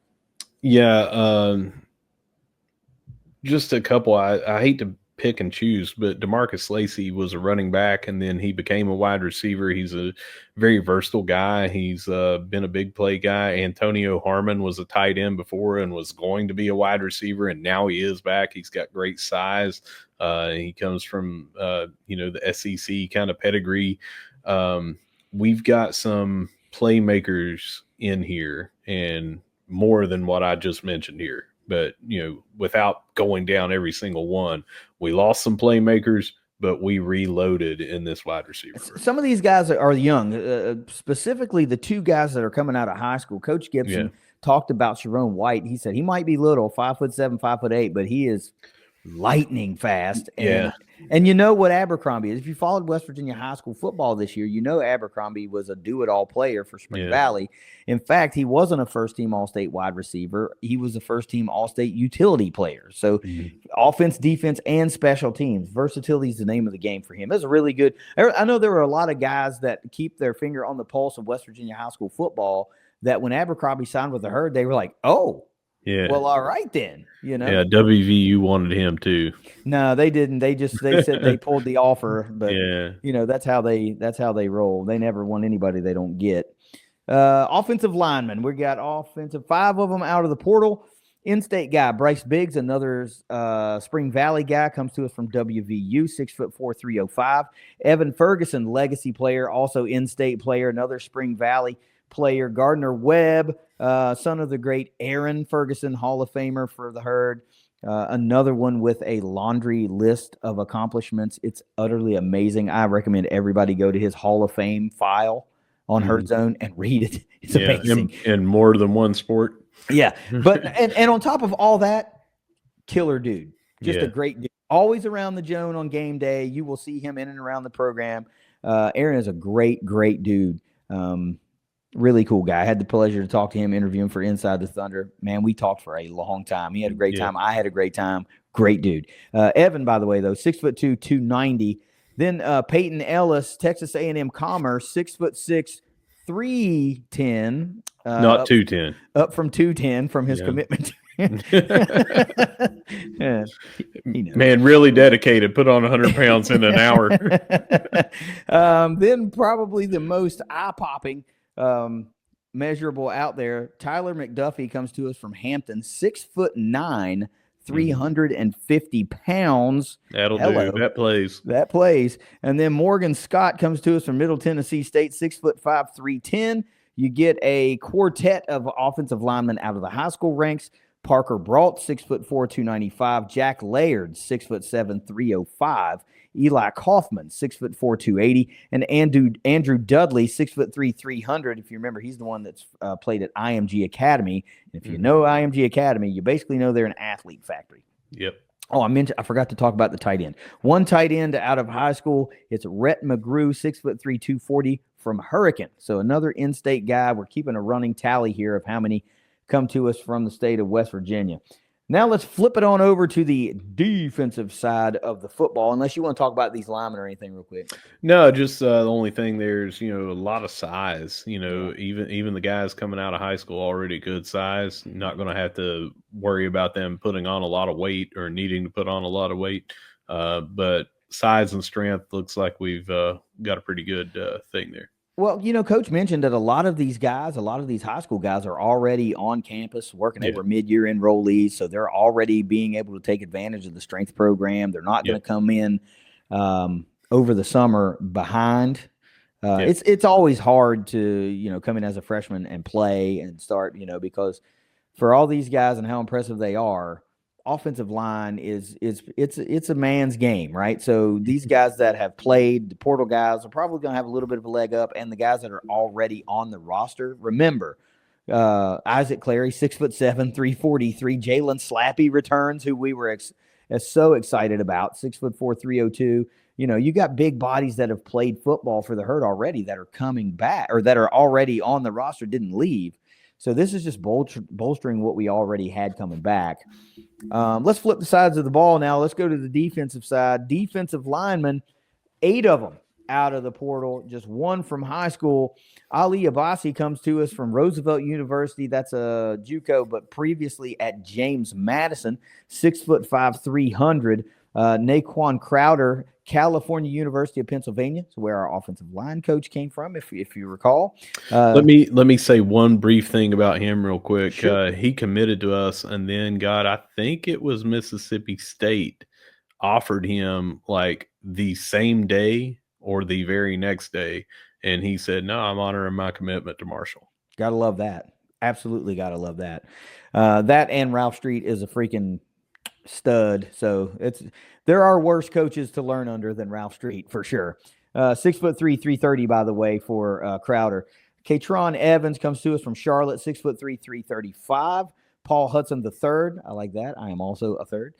Yeah, just a couple. I hate to pick and choose, but DeMarcus Lacey was a running back, and then he became a wide receiver. He's a very versatile guy. He's been a big play guy. Antonio Harmon was a tight end before and was going to be a wide receiver, and now he is back. He's got great size. He comes from the SEC kind of pedigree. We've got some playmakers in here, and more than what I just mentioned here. But, without going down every single one, we lost some playmakers, but we reloaded in this wide receiver. Some of these guys are young, specifically the 2 guys that are coming out of high school. Coach Gibson talked about Sharon White. He said he might be little, 5'7", 5'8", but he is lightning fast. Yeah. And you know what Abercrombie is. If you followed West Virginia high school football this year, you know Abercrombie was a do-it-all player for Spring Valley. In fact, he wasn't a first-team All-State wide receiver. He was a first-team All-State utility player. So offense, defense, and special teams. Versatility is the name of the game for him. It was a really good – I know there were a lot of guys that keep their finger on the pulse of West Virginia high school football that when Abercrombie signed with the Herd, they were like, oh, yeah. Well, all right then, you know. Yeah, WVU wanted him too. No, they didn't. They said they pulled the offer, but Yeah. that's how they roll. They never want anybody they don't get. Offensive linemen, we got 5 of them out of the portal. In-state guy Bryce Biggs, another Spring Valley guy, comes to us from WVU, 6'4", 305. Evan Ferguson, legacy player, also in-state player, another Spring Valley player. Gardner Webb, son of the great Aaron Ferguson, Hall of Famer for the Herd. Another one with a laundry list of accomplishments. It's utterly amazing. I recommend everybody go to his Hall of Fame file on Herd Zone and read it. It's amazing. In more than one sport. Yeah. But and on top of all that, killer dude. Just a great dude. Always around the Joan on game day. You will see him in and around the program. Aaron is a great, great dude. Really cool guy. I had the pleasure to talk to him, interview him for Inside the Thunder. Man, we talked for a long time. He had a great time. I had a great time. Great dude. Evan, by the way, though, 6'2", 290. Then Peyton Ellis, Texas A&M Commerce, 6'6", 310. Not 210. Up from 210 from his commitment. Man, really dedicated. Put on 100 pounds in an hour. Then probably the most eye-popping measurable out there, Tyler McDuffie comes to us from Hampton, 6'9", 350 pounds. That'll do. That plays. And then Morgan Scott comes to us from Middle Tennessee State, 6'5", 310. You get a quartet of offensive linemen out of the high school ranks. Parker Brault, 6'4", 295. Jack Laird, 6'7", 305. Eli Kaufman, 6'4", 280. And Andrew Dudley, 6'3", 300. If you remember, he's the one that's played at IMG Academy. And if you know IMG Academy, you basically know they're an athlete factory. Yep. Oh, I forgot to talk about the tight end. One tight end out of high school. It's Rhett McGrew, 6'3", 240 from Hurricane. So another in-state guy. We're keeping a running tally here of how many come to us from the state of West Virginia. Now let's flip it on over to the defensive side of the football, unless you want to talk about these linemen or anything real quick. No, just the only thing there's, a lot of size. Even the guys coming out of high school already good size, not going to have to worry about them putting on a lot of weight or needing to put on a lot of weight. But size and strength looks like we've got a pretty good thing there. Well, Coach mentioned that a lot of these high school guys are already on campus working. They were mid-year enrollees, so they're already being able to take advantage of the strength program. They're not going to come in over the summer behind. It's always hard to, come in as a freshman and play and start, because for all these guys and how impressive they are, offensive line it's a man's game, right? So these guys that have played, the portal guys, are probably going to have a little bit of a leg up, and the guys that are already on the roster. Remember, Isaac Clary, 6'7", 343. Jalen Slappy returns, who we were so excited about, 6'4", 302. You got big bodies that have played football for the Herd already that are coming back, or that are already on the roster, didn't leave. So this is just bolstering what we already had coming back. Let's flip the sides of the ball now. Let's go to the defensive side. Defensive linemen, 8 of them out of the portal, just 1 from high school. Ali Abassi comes to us from Roosevelt University. That's a JUCO, but previously at James Madison, 6'5", 300. Naquan Crowder, California University of Pennsylvania, is where our offensive line coach came from, if you recall. Let me say one brief thing about him real quick. Sure. He committed to us, and then I think it was Mississippi State offered him like the same day or the very next day, and he said, "No, I'm honoring my commitment to Marshall." Gotta love that. Absolutely gotta love that. That and Ralph Street is a freaking stud. So there are worse coaches to learn under than Ralph Street for sure. 6'3", 330, by the way, for Crowder. Katron Evans comes to us from Charlotte, 6'3", 335. Paul Hudson III. I like that. I am also a third.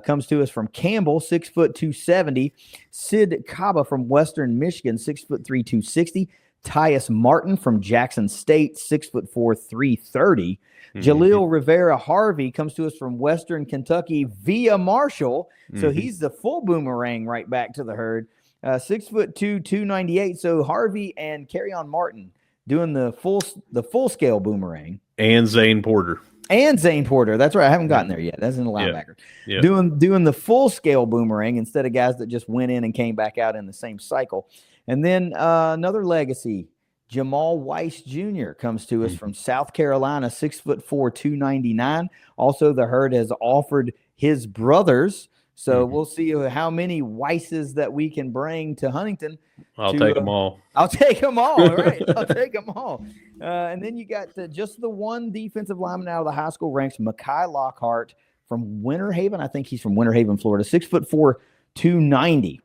Comes to us from Campbell, 6 foot 270. Sid Kaba from Western Michigan, 6'3", 260. Tyus Martin from Jackson State, 6'4", 330. Jaleel Rivera Harvey comes to us from Western Kentucky via Marshall. So he's the full boomerang right back to the herd. 6'2", 298. So Harvey and Kerryon Martin doing the full scale boomerang. And Zane Porter. That's right. I haven't gotten there yet. That's in the linebacker. Yeah. Doing the full scale boomerang instead of guys that just went in and came back out in the same cycle. And then another legacy, Jamal Weiss Jr. comes to us from South Carolina, 6'4", 299. Also, the herd has offered his brothers. So we'll see how many Weisses that we can bring to Huntington. I'll take them all. I'll take them all. Right. I'll take them all. And then you got just the one defensive lineman out of the high school ranks, Mekhi Lockhart from Winter Haven. I think he's from Winter Haven, Florida, 6'4", 290.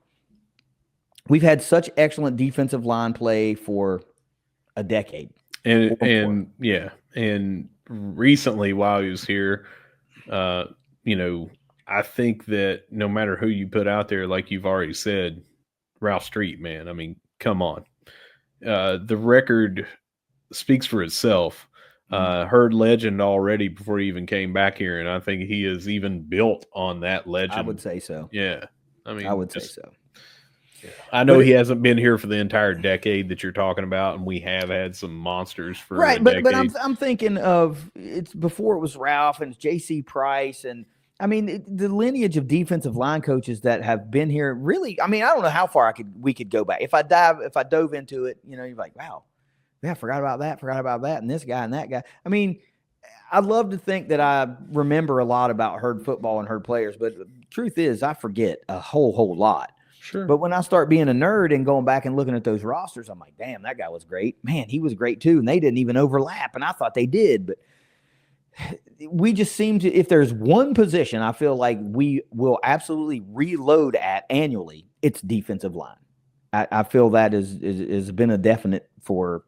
We've had such excellent defensive line play for a decade. And recently while he was here, I think that no matter who you put out there, like you've already said, Ralph Street, man, I mean, come on. The record speaks for itself. Heard legend already before he even came back here, and I think he is even built on that legend. I would say so. Yeah. I mean, I would say so. Yeah. I know he hasn't been here for the entire decade that you're talking about, and we have had some monsters for a decade. But I'm thinking of it's before it was Ralph and it's J.C. Price, and I mean the lineage of defensive line coaches that have been here. Really, I mean I don't know how far we could go back. If I dove into it, you're like, wow, yeah, forgot about that, and this guy and that guy. I mean, I'd love to think that I remember a lot about herd football and herd players, but the truth is I forget a whole lot. Sure. But when I start being a nerd and going back and looking at those rosters, I'm like, damn, that guy was great. Man, he was great too. And they didn't even overlap. And I thought they did. But we just seem to, if there's one position I feel like we will absolutely reload at annually, it's defensive line. I feel that has been a definite for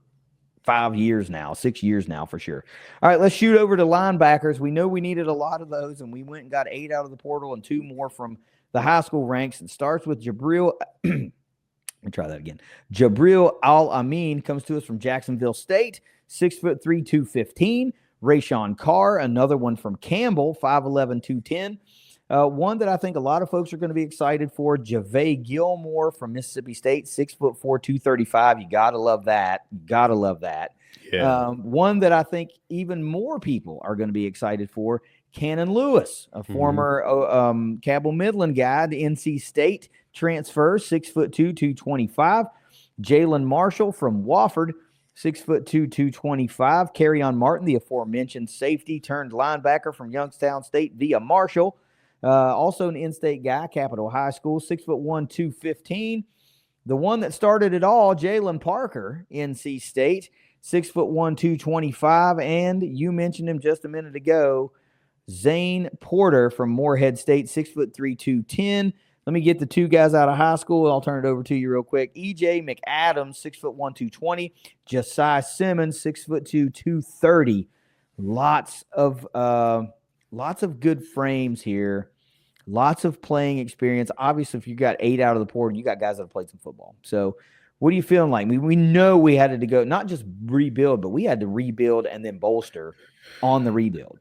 5 years now, 6 years now for sure. All right, let's shoot over to linebackers. We know we needed a lot of those, and we went and got 8 out of the portal and 2 more from the high school ranks. It starts with Jabril. Let me try that again. Jabril Al-Amin comes to us from Jacksonville State, 6'3", 215. Rayshawn Carr, another one from Campbell, 5'11", 210. One that I think a lot of folks are going to be excited for, Javay Gilmore from Mississippi State, 6'4", 235. You got to love that. Yeah. One that I think even more people are going to be excited for, Cannon Lewis, a former Cabell Midland guy, the NC State transfer, 6'2", 225. Jalen Marshall from Wofford, 6'2", 225. Kerryon Martin, the aforementioned safety turned linebacker from Youngstown State via Marshall. Also an in-state guy, Capitol High School, 6'1", 215. The one that started it all, Jalen Parker, NC State, 6'1", 225. And you mentioned him just a minute ago, Zane Porter from Morehead State, 6'3", 210. Let me get the 2 guys out of high school. I'll turn it over to you real quick. EJ McAdams, 6'1", 220. Josiah Simmons, 6'2", 230. Lots of good frames here. Lots of playing experience. Obviously, if you got 8 out of the portal, you got guys that have played some football. So what are you feeling like? We know we had to go, not just rebuild, but we had to rebuild and then bolster on the rebuild.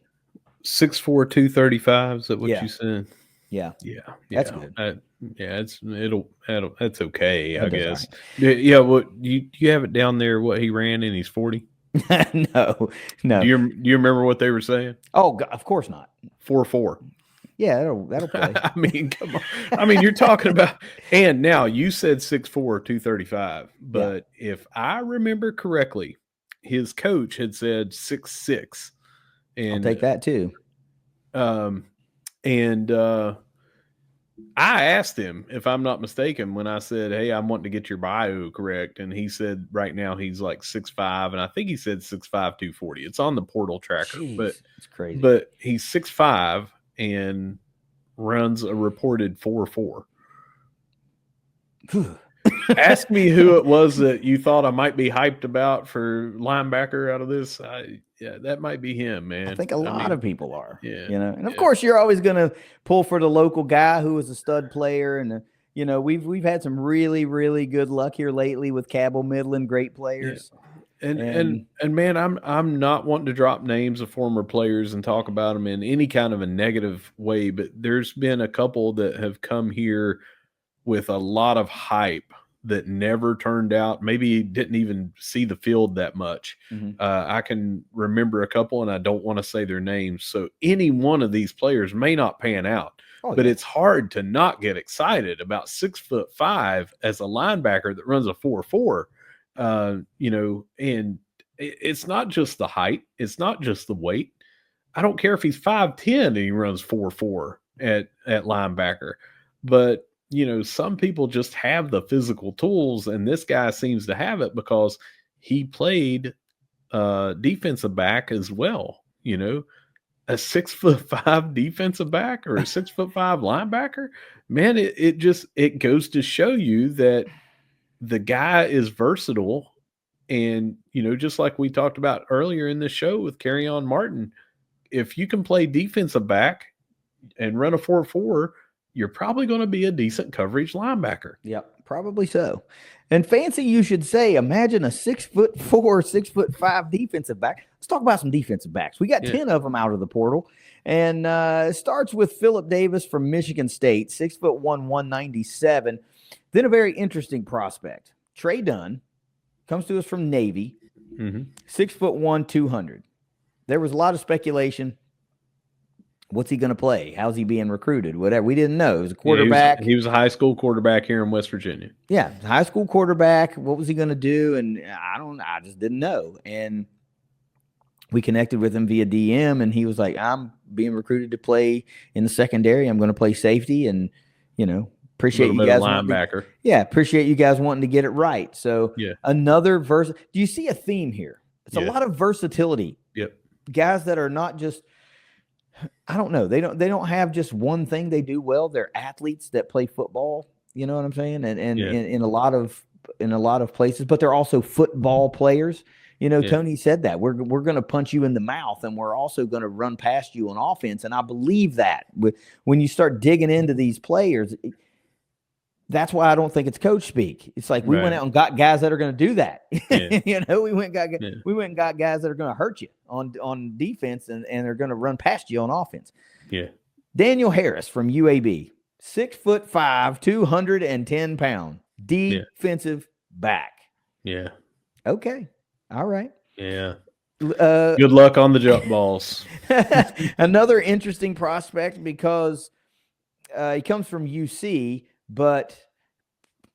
6'4", 235. Is that what you said? Yeah. That's good. That's okay, I guess. Right. Yeah. What you have it down there? What he ran and he's 40? No. Do you remember what they were saying? Oh, God, of course not. 4'4". Yeah, that'll play. I mean, come on. I mean, you're talking about, and now you said 6'4", 235, but if I remember correctly, his coach had said 6'6". And I'll take that too. I asked him, if I'm not mistaken, when I said, hey, I'm wanting to get your bio correct. And he said right now he's like 6'5", and I think he said 6'5", 240. It's on the portal tracker. Jeez, but it's crazy. But he's 6'5" and runs a reported 4'4". Ask me who it was that you thought I might be hyped about for linebacker out of this. Yeah, that might be him, man. I think a lot of people are. Yeah, and of course you're always going to pull for the local guy who is a stud player, and we've had some really, really good luck here lately with Cabell Midland, great players. Yeah. And man, I'm not wanting to drop names of former players and talk about them in any kind of a negative way, but there's been a couple that have come here with a lot of hype that never turned out, maybe didn't even see the field that much. I can remember a couple, and I don't want to say their names. So any one of these players may not pan out, but it's hard to not get excited about 6'5" as a linebacker that runs a 4.4. And it's not just the height. It's not just the weight. I don't care if he's 5'10" and he runs 4.4 at linebacker, but some people just have the physical tools, and this guy seems to have it because he played defensive back as well. A 6'5" defensive back or a 6'5" linebacker, man, it goes to show you that the guy is versatile. And, just like we talked about earlier in the show with Kerryon Martin, if you can play defensive back and run a 4.4, you're probably going to be a decent coverage linebacker. Yep, probably so. And fancy, you should say, imagine a 6'4", 6'5" defensive back. Let's talk about some defensive backs. We got 10 of them out of the portal. And it starts with Philip Davis from Michigan State, 6'1", 197. Then a very interesting prospect, Trey Dunn, comes to us from Navy, 6'1", 200. There was a lot of speculation. What's he going to play? How's he being recruited? Whatever. We didn't know. He was a quarterback. He was a high school quarterback here in West Virginia. Yeah, high school quarterback. What was he going to do? And I just didn't know. And we connected with him via DM, and he was like, I'm being recruited to play in the secondary. I'm going to play safety, and, appreciate you guys. Linebacker. Appreciate you guys wanting to get it right. So another verse. Do you see a theme here? It's a lot of versatility. Yep. Guys that are not just, I don't know. They don't have just one thing they do well. They're athletes that play football. You know what I'm saying? And in a lot of places, but they're also football players. Tony said that we're going to punch you in the mouth, and we're also going to run past you on offense. And I believe that when you start digging into these players, that's why I don't think it's coach speak. It's like we went out and got guys that are going to do that. We went and got guys that are going to hurt you on defense, and they're going to run past you on offense. Yeah. Daniel Harris from UAB, 6'5", 210 pound defensive back. Yeah. Okay. All right. Yeah. Good luck on the jump balls. Another interesting prospect because he comes from UC, but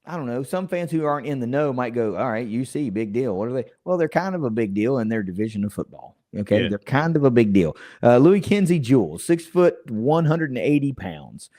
I don't know. Some fans who aren't in the know might go, all right, UC, big deal. What are they? Well, they're kind of a big deal in their division of football. Okay. They're kind of a big deal. Louis Kinsey Jules, 6 foot, 180 pounds.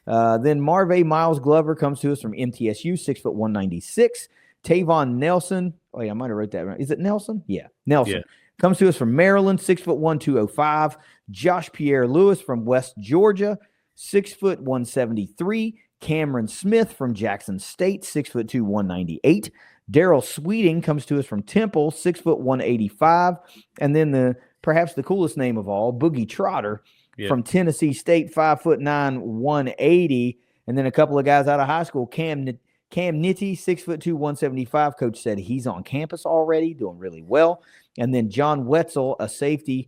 Then Marve Miles Glover comes to us from MTSU, 6 foot, 196. Tavon Nelson. Oh, yeah, I might have wrote that right. Is it Nelson? Yeah, Nelson. Comes to us from Maryland, 6 foot, 205. Josh Pierre Lewis from West Georgia, 6 foot, 173. Cameron Smith from Jackson State, 6 foot, 198. Daryl Sweeting comes to us from Temple, 6 foot, 185. And then perhaps the coolest name of all, Boogie Trotter from Tennessee State, 5 foot 9, 180. And then a couple of guys out of high school, Cam Nitty, 6 foot 175. Coach said he's on campus already, doing really well. And then John Wetzel, a safety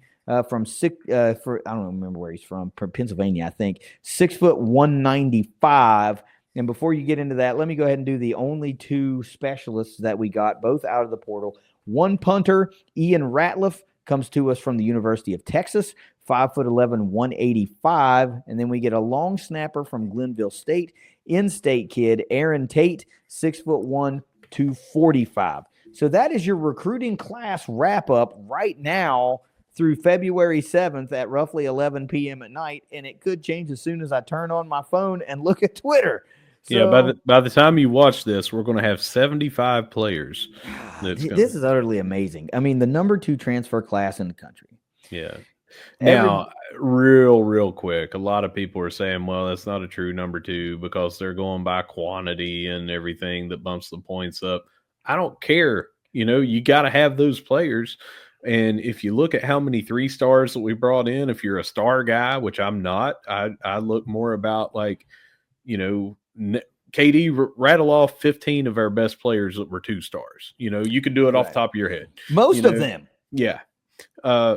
from I don't remember where he's from Pennsylvania, I think, 6 foot 195. And before you get into that, let me go ahead and do the only two specialists that we got, both out of the portal. One punter, Ian Ratliff, comes to us from the University of Texas, 5 foot 11, 185. And then we get a long snapper from Glenville State, in-state kid, Aaron Tate, 6 foot 1, 245. So that is your recruiting class wrap up right now through February 7th at roughly 11 p.m. at night. And it could change as soon as I turn on my phone and look at Twitter. So, by the time you watch this, we're going to have 75 players. This is utterly amazing. I mean, the number 2 transfer class in the country. Yeah. Now, real quick, a lot of people are saying, well, that's not a true number 2 because they're going by quantity and everything that bumps the points up. I don't care. You got to have those players. And if you look at how many 3 stars that we brought in, if you're a star guy, which I'm not, I look more about like, KD rattle off 15 of our best players that were 2 stars. You can do it off the top of your head. Most of them. Yeah.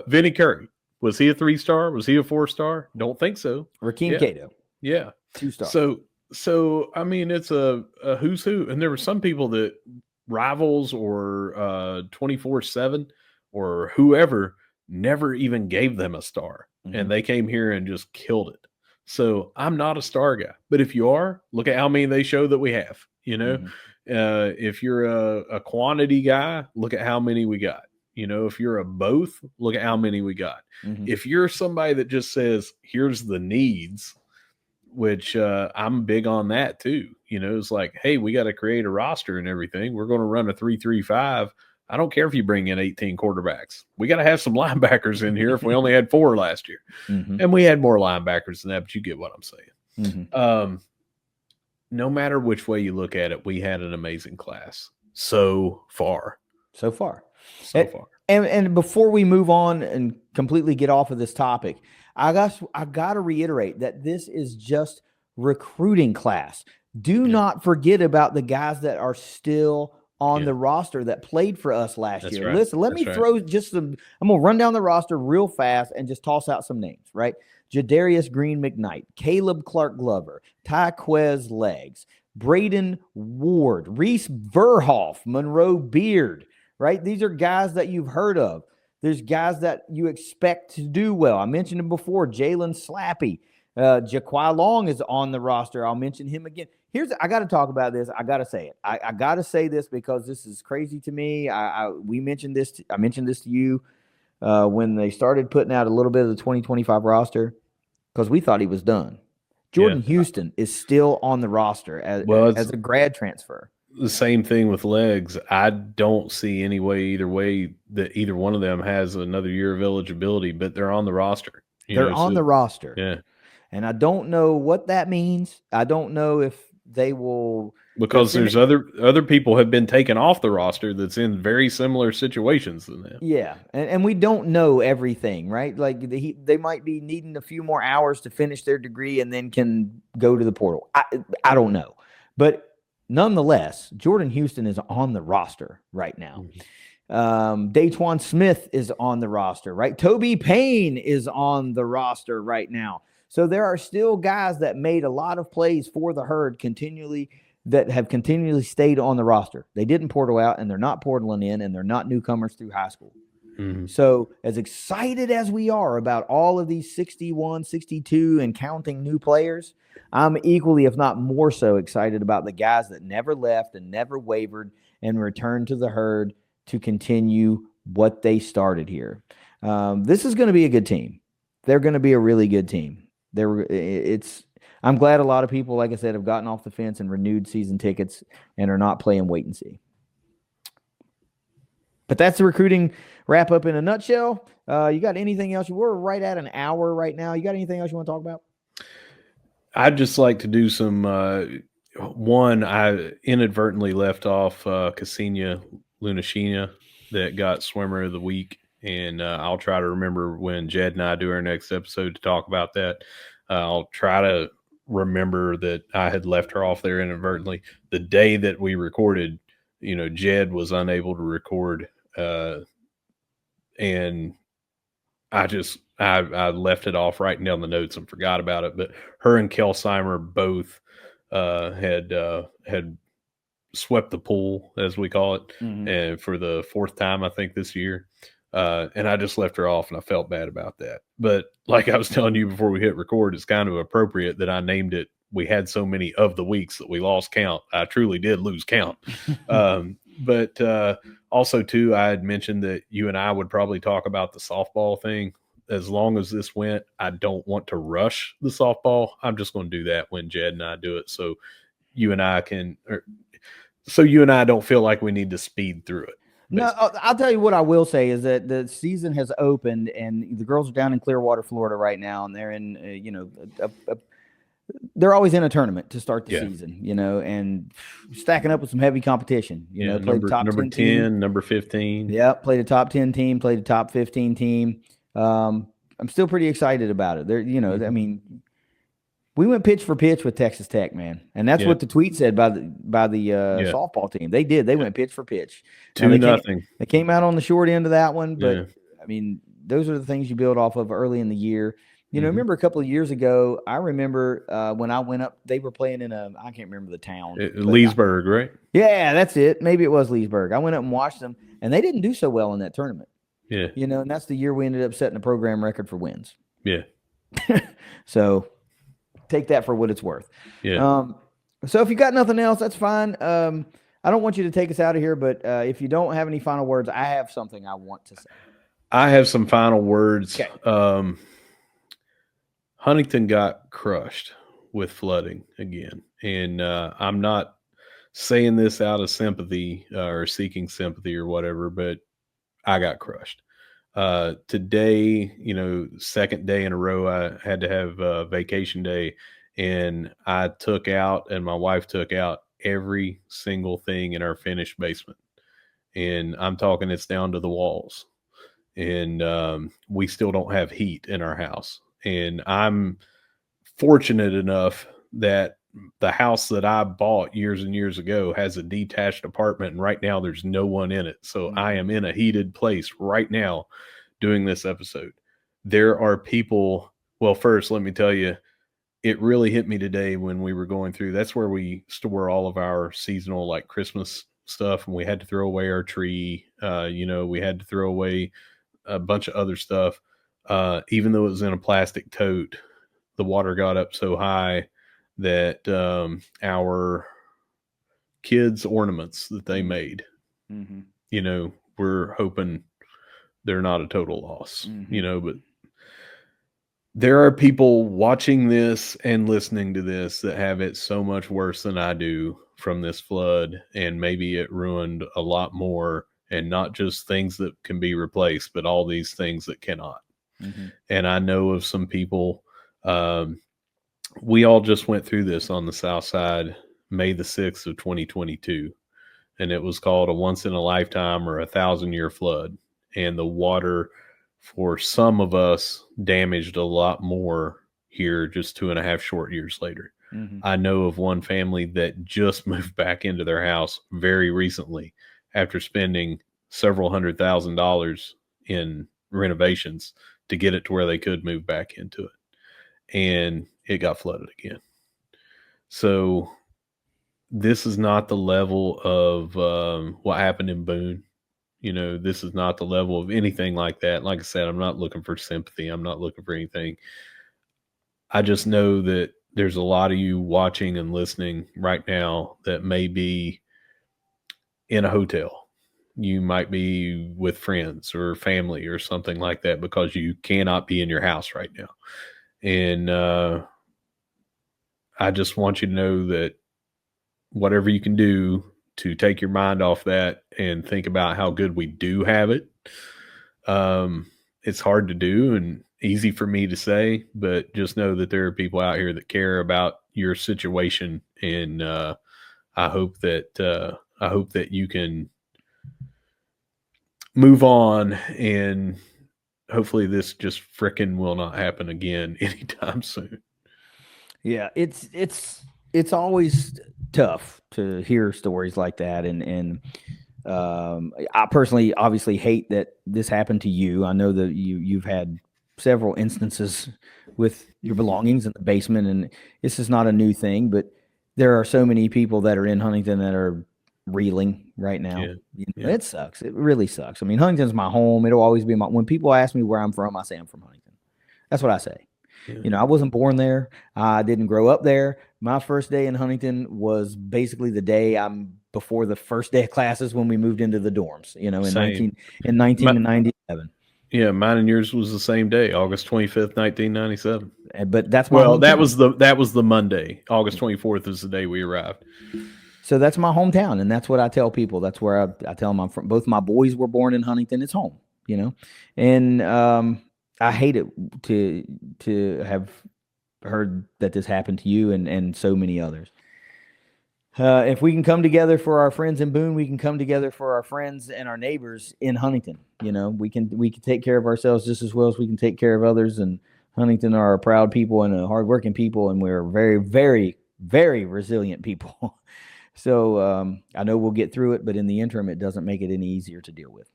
Vinny Curry. Was he a 3-star? Was he a 4-star? Don't think so. Rakeem Cato. Yeah. 2-star. So I mean, it's a who's who. And there were some people that Rivals or 24/7 or whoever never even gave them a star. Mm-hmm. And they came here and just killed it. So I'm not a star guy. But if you are, look at how many they show that we have. Mm-hmm. If you're a quantity guy, look at how many we got. If you're a both, look at how many we got. Mm-hmm. If you're somebody that just says, here's the needs, which I'm big on that too. It's like, hey, we got to create a roster and everything. We're going to run a 3-3-5. I don't care if you bring in 18 quarterbacks. We got to have some linebackers in here if we only had 4 last year. Mm-hmm. And we had more linebackers than that, but you get what I'm saying. Mm-hmm. No matter which way you look at it, we had an amazing class so far. And before we move on and completely get off of this topic, I got to reiterate that this is just recruiting class. Do not forget about the guys that are still on the roster that played for us last year. Right. Listen, let me throw just some. I'm gonna run down the roster real fast and just toss out some names. Right, Jadarius Green McKnight, Caleb Clark Glover, Tyquez Legs, Braden Ward, Reese Verhoff, Monroe Beard. Right, these are guys that you've heard of. There's guys that you expect to do well. I mentioned him before. Jalen Slappy, Jaquai Long is on the roster. I'll mention him again. I got to talk about this. I got to say it. I got to say this because this is crazy to me. I mentioned this to you when they started putting out a little bit of the 2025 roster because we thought he was done. Jordan Houston is still on the roster as a grad transfer. The same thing with Legs. I don't see any way either way that either one of them has another year of eligibility, but they're on the roster. They're on the roster. Yeah. And I don't know what that means. I don't know if they will, because there's other people have been taken off the roster that's in very similar situations than them. Yeah, and we don't know everything, right? Like they might be needing a few more hours to finish their degree and then can go to the portal. I don't know, but nonetheless, Jordan Houston is on the roster right now. Daytwan Smith is on the roster, right? Toby Payne is on the roster right now. So there are still guys that made a lot of plays for the Herd that have continually stayed on the roster. They didn't portal out, and they're not portaling in, and they're not newcomers through high school. Mm-hmm. So as excited as we are about all of these 61, 62, and counting new players, I'm equally, if not more so, excited about the guys that never left and never wavered and returned to the Herd to continue what they started here. This is going to be a good team. They're going to be a really good team. I'm glad a lot of people, like I said, have gotten off the fence and renewed season tickets and are not playing wait and see. But that's the recruiting wrap up in a nutshell. You got anything else? We're right at an hour right now. You got anything else you want to talk about? I'd just like to do some one. I inadvertently left off Ksenia Lunashina that got Swimmer of the Week. And I'll try to remember when Jed and I do our next episode to talk about that. I'll try to remember that I had left her off there inadvertently. The day that we recorded, Jed was unable to record. And I left it off writing down the notes and forgot about it. But her and Kelsheimer both had swept the pool, as we call it, and for the 4th time, I think, this year. And I just left her off, and I felt bad about that. But like I was telling you before we hit record, it's kind of appropriate that I named it. We had so many of the weeks that we lost count. I truly did lose count. But also, too, I had mentioned that you and I would probably talk about the softball thing. As long as this went, I don't want to rush the softball. I'm just going to do that when Jed and I do it. So you and I don't feel like we need to speed through it. No, I'll tell you what I will say is that the season has opened, and the girls are down in Clearwater, Florida, right now, and they're in, they're always in a tournament to start the season, and stacking up with some heavy competition. Played top number 10 10, team. number 15. Yeah, played a top 10 team, played a top 15 team. I'm still pretty excited about it. There, I mean, we went pitch for pitch with Texas Tech, man, and that's what the tweet said by the softball team. They did. They went pitch for pitch. 2-0. They came out on the short end of that one, but I mean, those are the things you build off of early in the year. Remember a couple of years ago, I remember when I went up, they were playing in I can't remember the town. Leesburg, right? Yeah, that's it. Maybe it was Leesburg. I went up and watched them, and they didn't do so well in that tournament. Yeah. And that's the year we ended up setting a program record for wins. Yeah. So take that for what it's worth. Yeah. So if you got nothing else, that's fine. I don't want you to take us out of here, but if you don't have any final words, I have something I want to say. I have some final words. Okay. Huntington got crushed with flooding again. And I'm not saying this out of sympathy or seeking sympathy or whatever, but I got crushed. Today, second day in a row, I had to have a vacation day, and I took out, and my wife took out every single thing in our finished basement. And I'm talking, it's down to the walls. And we still don't have heat in our house. And I'm fortunate enough that the house that I bought years and years ago has a detached apartment, and right now there's no one in it. So I am in a heated place right now doing this episode. There are people. Well, first, let me tell you, it really hit me today when we were going through. That's where we store all of our seasonal, like Christmas stuff, and we had to throw away our tree. We had to throw away a bunch of other stuff. Even though it was in a plastic tote, the water got up so high that our kids' ornaments that they made, we're hoping they're not a total loss, but there are people watching this and listening to this that have it so much worse than I do from this flood, and maybe it ruined a lot more, and not just things that can be replaced, but all these things that cannot. And I know of some people, we all just went through this on the South Side, May the 6th of 2022, and it was called a once in a lifetime or 1,000-year flood. And the water for some of us damaged a lot more here just 2.5 short years later. I know of one family that just moved back into their house very recently after spending several $100,000 in renovations to get it to where they could move back into it. And it got flooded again. So this is not the level of what happened in Boone. This is not the level of anything like that. Like I said, I'm not looking for sympathy. I'm not looking for anything. I just know that there's a lot of you watching and listening right now that may be in a hotel. You might be with friends or family or something like that because you cannot be in your house right now. And I just want you to know that whatever you can do to take your mind off that and think about how good we do have it. It's hard to do and easy for me to say, but just know that there are people out here that care about your situation. And I hope that you can move on, and hopefully this just frickin' will not happen again anytime soon. Yeah, it's always tough to hear stories like that, and I personally obviously hate that this happened to you. I know that you've had several instances with your belongings in the basement, and this is not a new thing, but there are so many people that are in Huntington that are reeling right now. It sucks. It really sucks. I mean, Huntington's my home. It'll always be when people ask me where I'm from, I say I'm from Huntington. That's what I say. I wasn't born there. I didn't grow up there. My first day in Huntington was basically the day before the first day of classes when we moved into the dorms, in 1997. Yeah, mine and yours was the same day, August 25th, 1997. But that's that was the Monday. August 24th is the day we arrived. So that's my hometown, and that's what I tell people. That's where I tell them I'm from. Both my boys were born in Huntington. It's home, and I hate it to have heard that this happened to you and so many others. If we can come together for our friends in Boone, we can come together for our friends and our neighbors in Huntington. We can take care of ourselves just as well as we can take care of others. And Huntington are a proud people and a hardworking people, and we're very, very, very resilient people. So I know we'll get through it, but in the interim, it doesn't make it any easier to deal with.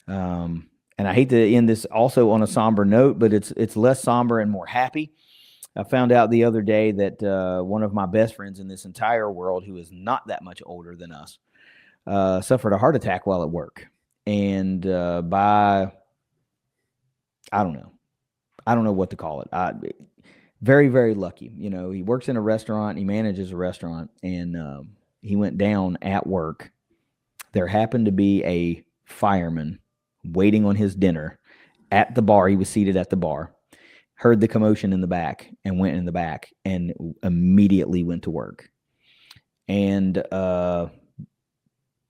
And I hate to end this also on a somber note, but it's less somber and more happy. I found out the other day that one of my best friends in this entire world, who is not that much older than us, suffered a heart attack while at work. And I don't know what to call it. Very, very lucky. He works in a restaurant. He manages a restaurant, and he went down at work. There happened to be a fireman waiting on his dinner at the bar. He was seated at the bar, heard the commotion in the back, and went in the back and immediately went to work and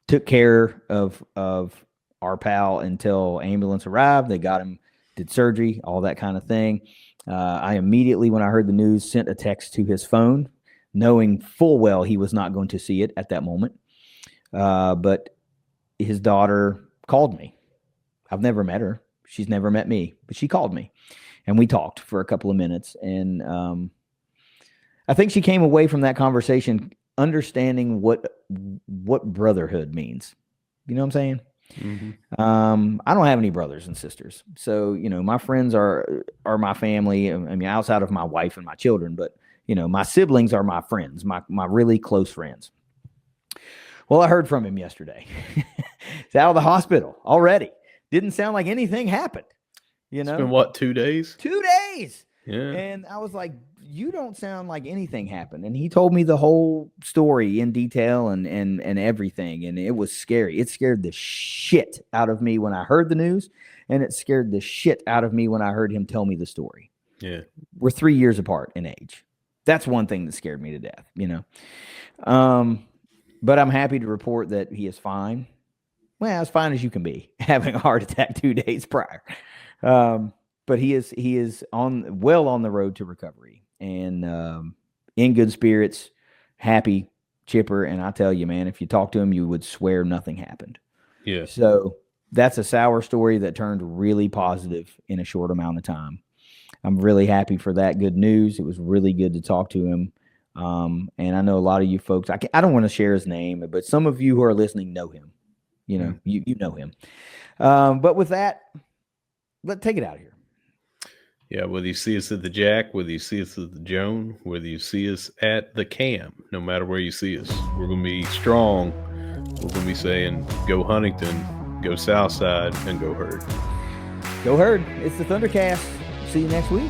took care of our pal until ambulance arrived. They got him, did surgery, all that kind of thing. I immediately, when I heard the news, sent a text to his phone, knowing full well he was not going to see it at that moment. But his daughter called me. I've never met her. She's never met me, but she called me. And we talked for a couple of minutes. And I think she came away from that conversation understanding what brotherhood means. You know what I'm saying? Mm-hmm. I don't have any brothers and sisters. So, my friends are my family. I mean, outside of my wife and my children, but, my siblings are my friends, my really close friends. Well, I heard from him yesterday. He's out of the hospital already. Didn't sound like anything happened. It's been what, 2 days? 2 days. Yeah. And I was like, you don't sound like anything happened. And he told me the whole story in detail and everything. And it was scary. It scared the shit out of me when I heard the news. And it scared the shit out of me when I heard him tell me the story. Yeah. We're 3 years apart in age. That's one thing that scared me to death, But I'm happy to report that he is fine. Well, as fine as you can be, having a heart attack 2 days prior. But he is well on the road to recovery and in good spirits, happy, chipper. And I tell you, man, if you talk to him, you would swear nothing happened. Yeah. So that's a sour story that turned really positive in a short amount of time. I'm really happy for that good news. It was really good to talk to him. And I know a lot of you folks, I don't want to share his name, but some of you who are listening know him. You know him. But with that, let's take it out of here. Yeah, whether you see us at the Jack, whether you see us at the Joan, whether you see us at the Cam, no matter where you see us, we're going to be strong. We're going to be saying, go Huntington, go Southside, and go Herd. Go Herd. It's the ThunderCast. See you next week.